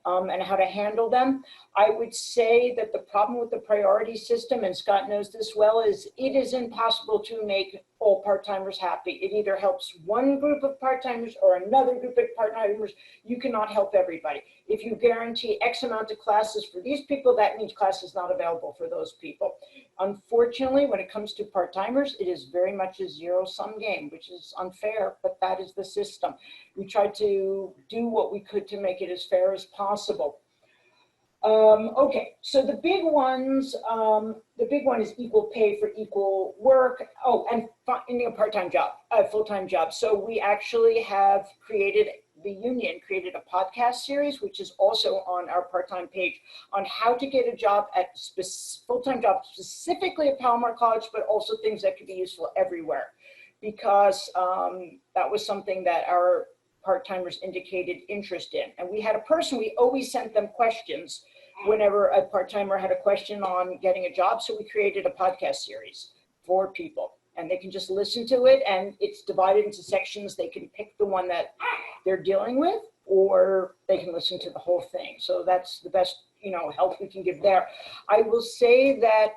and how to handle them. I would say that the problem with the priority system, and Scott knows this well, is it is impossible to make all part-timers happy. It either helps one group of part-timers or another group of part-timers. You cannot help everybody. If you guarantee X amount of classes for these people, that means class is not available for those people. Unfortunately, when it comes to part-timers, it is very much a zero-sum game, which is unfair, but that is the system. We tried to do what we could to make it as fair as possible. Okay, so the big one is equal pay for equal work. Oh, and finding a part-time job, a full-time job. So we actually have the union created a podcast series, which is also on our part-time page, on how to get a job at full-time job, specifically at Palomar College, but also things that could be useful everywhere. Because that was something that our part-timers indicated interest in. And we had a person, we always sent them questions whenever a part-timer had a question on getting a job. So we created a podcast series for people, and they can just listen to it, and it's divided into sections. They can pick the one that they're dealing with, or they can listen to the whole thing. So that's the best, help we can give there. I will say that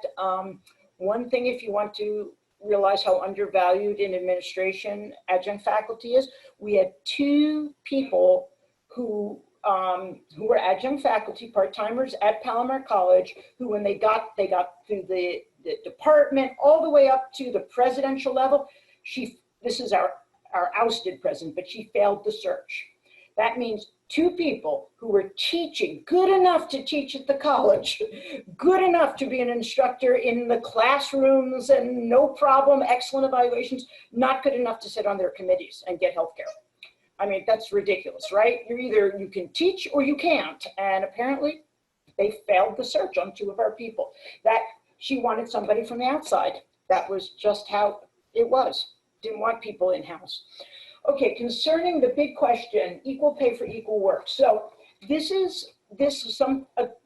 one thing, if you want to realize how undervalued in administration adjunct faculty is, we had 2 people who were adjunct faculty, part-timers at Palomar College, who when they got through the department all the way up to the presidential level, this is our ousted president, but she failed the search. That means 2 people who were teaching, good enough to teach at the college, good enough to be an instructor in the classrooms and no problem, excellent evaluations, not good enough to sit on their committees and get healthcare. I mean, that's ridiculous, right? You can teach or you can't. And apparently they failed the search on 2 of our people. That she wanted somebody from the outside. That was just how it was. Didn't want people in-house. Okay, concerning the big question, equal pay for equal work. So this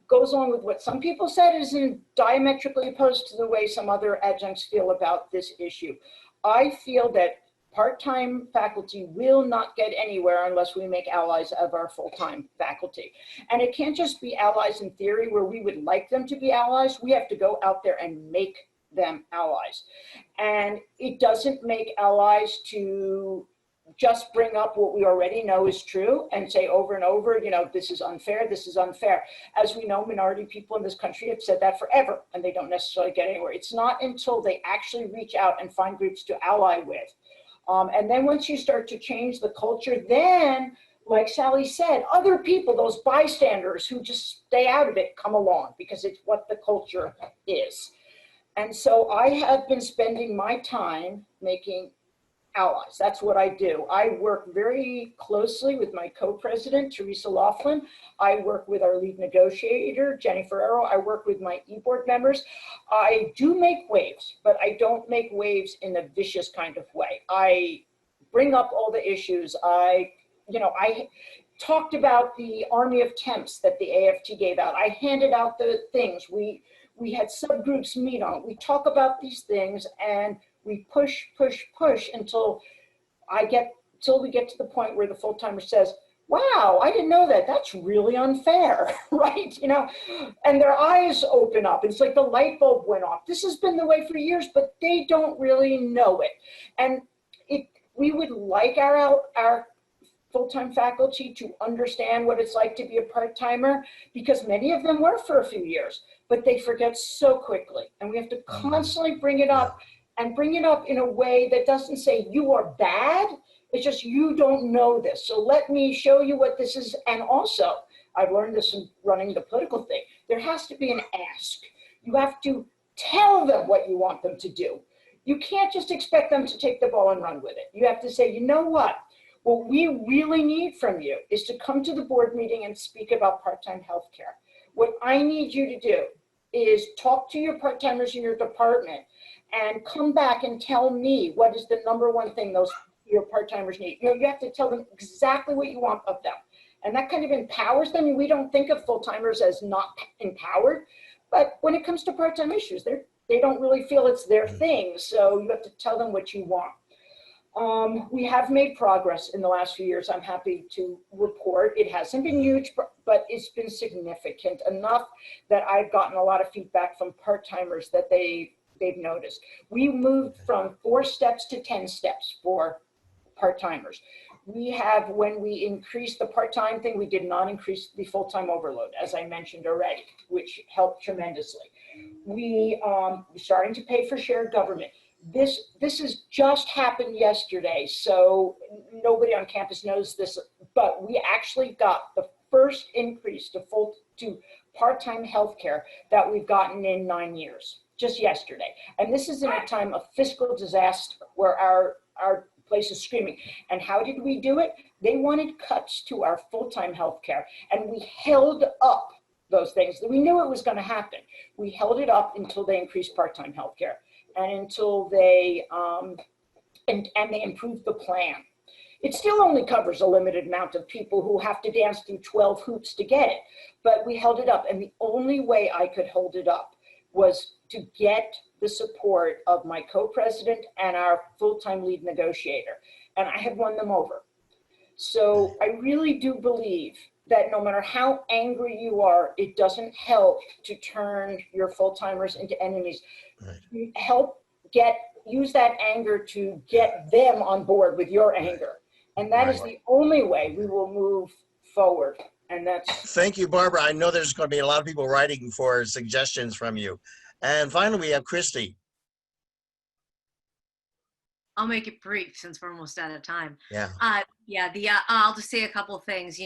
goes on with what some people said, is diametrically opposed to the way some other adjuncts feel about this issue. I feel that part-time faculty will not get anywhere unless we make allies of our full-time faculty. And it can't just be allies in theory where we would like them to be allies. We have to go out there and make them allies. And it doesn't make allies to just bring up what we already know is true and say over and over, this is unfair, this is unfair. As we know, minority people in this country have said that forever, and they don't necessarily get anywhere. It's not until they actually reach out and find groups to ally with. And then once you start to change the culture, then, like Sally said, other people, those bystanders who just stay out of it, come along because it's what the culture is. And so I have been spending my time making allies. That's what I do. I work very closely with my co-president, Teresa Laughlin. I work with our lead negotiator, Jenny Ferrero. I work with my e-board members. I do make waves, but I don't make waves in a vicious kind of way. I bring up all the issues. I talked about the army of temps that the AFT gave out. I handed out the things. We had subgroups meet on. We talk about these things, and we push until we get to the point where the full-timer says, wow, I didn't know that. That's really unfair, right? And their eyes open up. It's like the light bulb went off. This has been the way for years, but they don't really know it. And we would like our full-time faculty to understand what it's like to be a part-timer, because many of them were for a few years, but they forget so quickly. And we have to constantly bring it up, and bring it up in a way that doesn't say you are bad. It's just, you don't know this. So let me show you what this is. And also, I've learned this in running the political thing. There has to be an ask. You have to tell them what you want them to do. You can't just expect them to take the ball and run with it. You have to say, you know what we really need from you is to come to the board meeting and speak about part-time healthcare. What I need you to do is talk to your part-timers in your department and come back and tell me what is the #1 thing your part-timers need. You have to tell them exactly what you want of them. And that kind of empowers them. We don't think of full-timers as not empowered, but when it comes to part-time issues, they don't really feel it's their thing. So you have to tell them what you want. We have made progress in the last few years. I'm happy to report. It hasn't been huge, but it's been significant enough that I've gotten a lot of feedback from part-timers that they they've noticed. We moved from 4 steps to 10 steps for part-timers. We have, when we increased the part-time thing, we did not increase the full-time overload, as I mentioned already, which helped tremendously. We starting to pay for shared government. This has just happened yesterday, so nobody on campus knows this, but we actually got the first increase to part-time healthcare that we've gotten in 9 years, just yesterday. And this is in a time of fiscal disaster where our place is screaming. And how did we do it? They wanted cuts to our full-time healthcare, and we held up those things. We knew it was going to happen. We held it up until they increased part-time healthcare and until they and they improved the plan. It still only covers a limited amount of people who have to dance through 12 hoops to get it, but we held it up. And the only way I could hold it up was to get the support of my co-president and our full-time lead negotiator. And I have won them over. So I really do believe that no matter how angry you are, it doesn't help to turn your full-timers into enemies. Right. Help use that anger to get them on board with your anger. And that is the only way we will move forward. And that's. Thank you, Barbara. I know there's going to be a lot of people writing for suggestions from you. And finally, we have Kristie. I'll make it brief since we're almost out of time. Yeah. I'll just say a couple of things.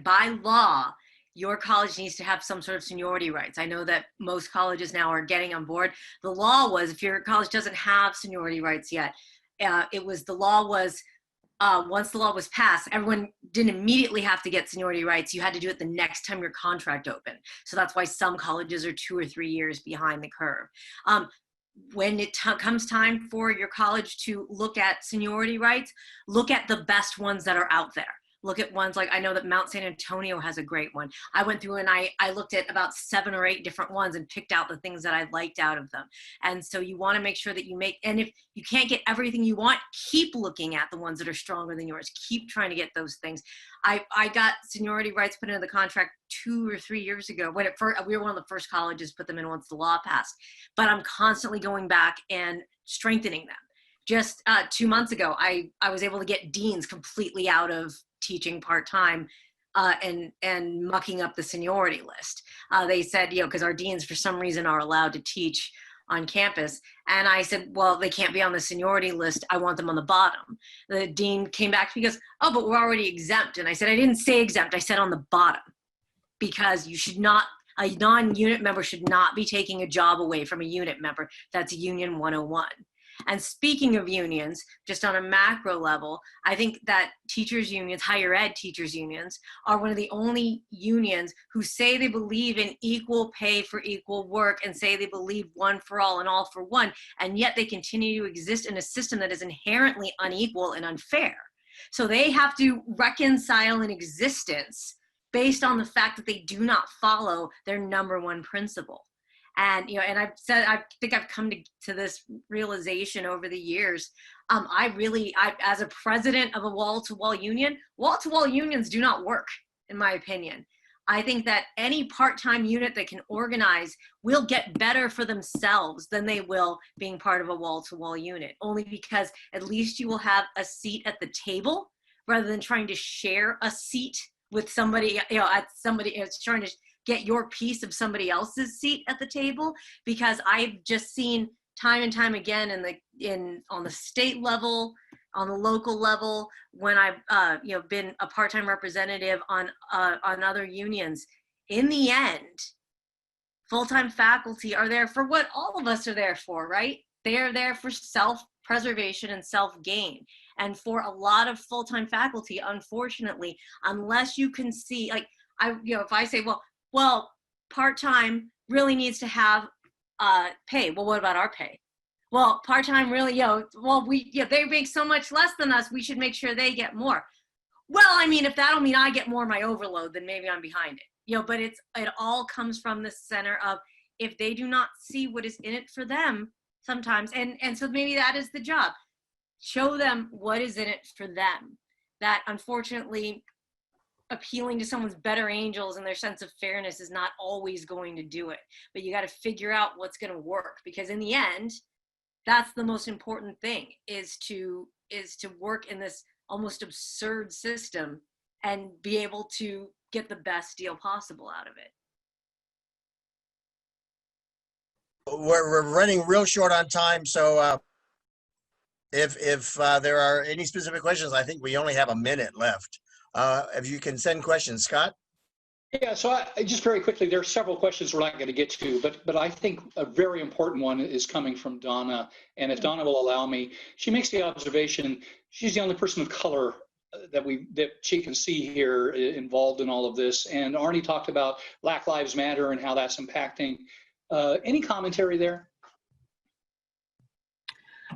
By law, your college needs to have some sort of seniority rights. I know that most colleges now are getting on board. The law was, if your college doesn't have seniority rights yet, once the law was passed, everyone didn't immediately have to get seniority rights. You had to do it the next time your contract opened. So that's why some colleges are 2 or 3 years behind the curve. When it comes time for your college to look at seniority rights, look at the best ones that are out there. Look at ones like, I know that Mount San Antonio has a great one. I went through and I looked at about 7 or 8 different ones and picked out the things that I liked out of them. And so you want to make sure that and if you can't get everything you want, keep looking at the ones that are stronger than yours. Keep trying to get those things. I got seniority rights put into the contract 2 or 3 years ago. We were one of the first colleges put them in once the law passed. But I'm constantly going back and strengthening them. Just 2 months ago, I was able to get deans completely out of teaching part-time and mucking up the seniority list. They said, because our deans for some reason are allowed to teach on campus. And I said, well, they can't be on the seniority list. I want them on the bottom. The dean came back to me and goes, oh, but we're already exempt. And I said, I didn't say exempt. I said on the bottom, because you should not, a non-unit member should not be taking a job away from a unit member. That's Union 101. And speaking of unions, just on a macro level, I think that teachers unions, higher ed teachers unions, are one of the only unions who say they believe in equal pay for equal work and say they believe one for all and all for one, and yet they continue to exist in a system that is inherently unequal and unfair. So they have to reconcile an existence based on the fact that they do not follow their #1 principle. And, and I think I've come to this realization over the years. As a president of a wall-to-wall union, wall-to-wall unions do not work, in my opinion. I think that any part-time unit that can organize will get better for themselves than they will being part of a wall-to-wall unit, only because at least you will have a seat at the table rather than trying to share a seat with somebody, trying to get your piece of somebody else's seat at the table. Because I've just seen time and time again on the state level, on the local level, when I've been a part-time representative on other unions, in the end, full-time faculty are there for what all of us are there for, right? They are there for self-preservation and self-gain. And for a lot of full-time faculty, unfortunately, unless you can see, if I say, well, part-time really needs to have pay. Well, what about our pay? Well, part-time really, they make so much less than us, we should make sure they get more. Well, I mean, if that'll mean I get more of my overload, then maybe I'm behind it. But it all comes from the center of, if they do not see what is in it for them sometimes, and so maybe that is the job. Show them what is in it for them. That unfortunately, appealing to someone's better angels and their sense of fairness is not always going to do it. But you got to figure out what's going to work, because in the end, that's the most important thing, is to work in this almost absurd system and be able to get the best deal possible out of it. We're running real short on time, so if there are any specific questions, I think we only have a minute left. If you can send questions, Scott. Yeah, so I just very quickly, there are several questions we're not going to get to, but I think a very important one is coming from Donna, and if Donna will allow me, she makes the observation she's the only person of color that she can see here involved in all of this, and Arnie talked about Black Lives Matter and how that's impacting. Any commentary there?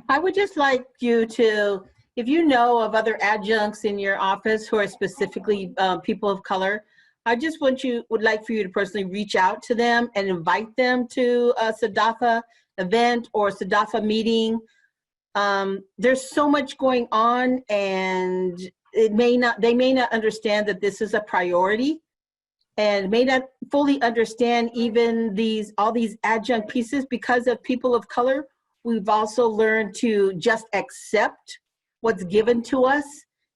I would just like you to, if you know of other adjuncts in your office who are specifically people of color, I just would like for you to personally reach out to them and invite them to a SDAFA event or SDAFA meeting. There's so much going on, and they may not understand that this is a priority, and may not fully understand even all these adjunct pieces. Because of people of color, we've also learned to just accept what's given to us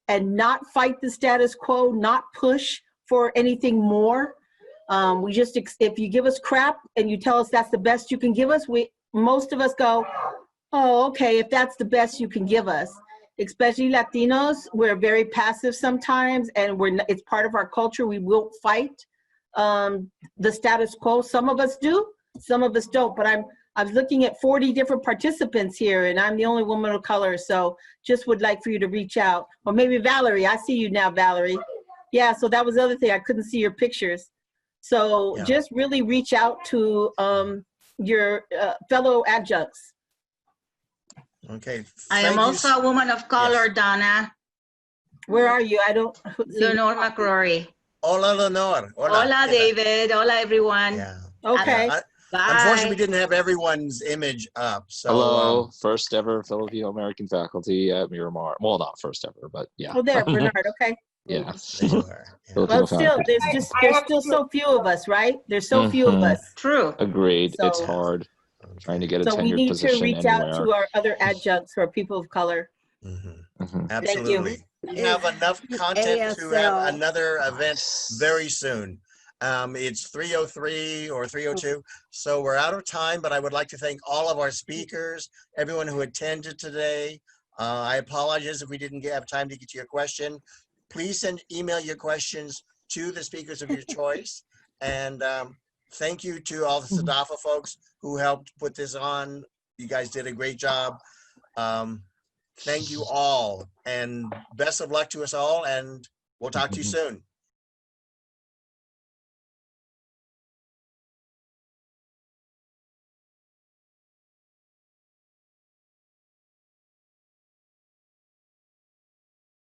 and not fight the status quo, not push for anything more. We just, if you give us crap and you tell us that's the best you can give us, most of us go, oh, okay, if that's the best you can give us. Especially Latinos, we're very passive sometimes, and it's part of our culture. We will fight the status quo. Some of us do, some of us don't, but I was looking at 40 different participants here, and I'm the only woman of color, so just would like for you to reach out. Or maybe Valerie, I see you now, Valerie. Yeah, so that was the other thing, I couldn't see your pictures. So just really reach out to your fellow adjuncts. Okay. I am also a woman of color, Donna. Where are you? I don't see. Lenore McCrory. Hola, Lenore. Hola, David. Hola, everyone. Yeah. Okay. Bye. Unfortunately, we didn't have everyone's image up. So, hello, first ever Filipino American faculty at Miramar. Well, not first ever, but yeah. Oh, there, Bernard. Okay. Yeah. Well, still, there's still so few of us, right? There's so few of us. True. Agreed. So, it's hard trying to get a so we tenured need position to reach anywhere. out to our other adjuncts who are people of color. Absolutely. We have enough content to have another event very soon. It's 3:03 or 3:02, so we're out of time, but I would like to thank all of our speakers, everyone who attended today. I apologize if we didn't have time to get to your question. Please email your questions to the speakers of your choice. And thank you to all the SDAFA folks who helped put this on. You guys did a great job. Thank you all, and best of luck to us all, and we'll talk to you soon.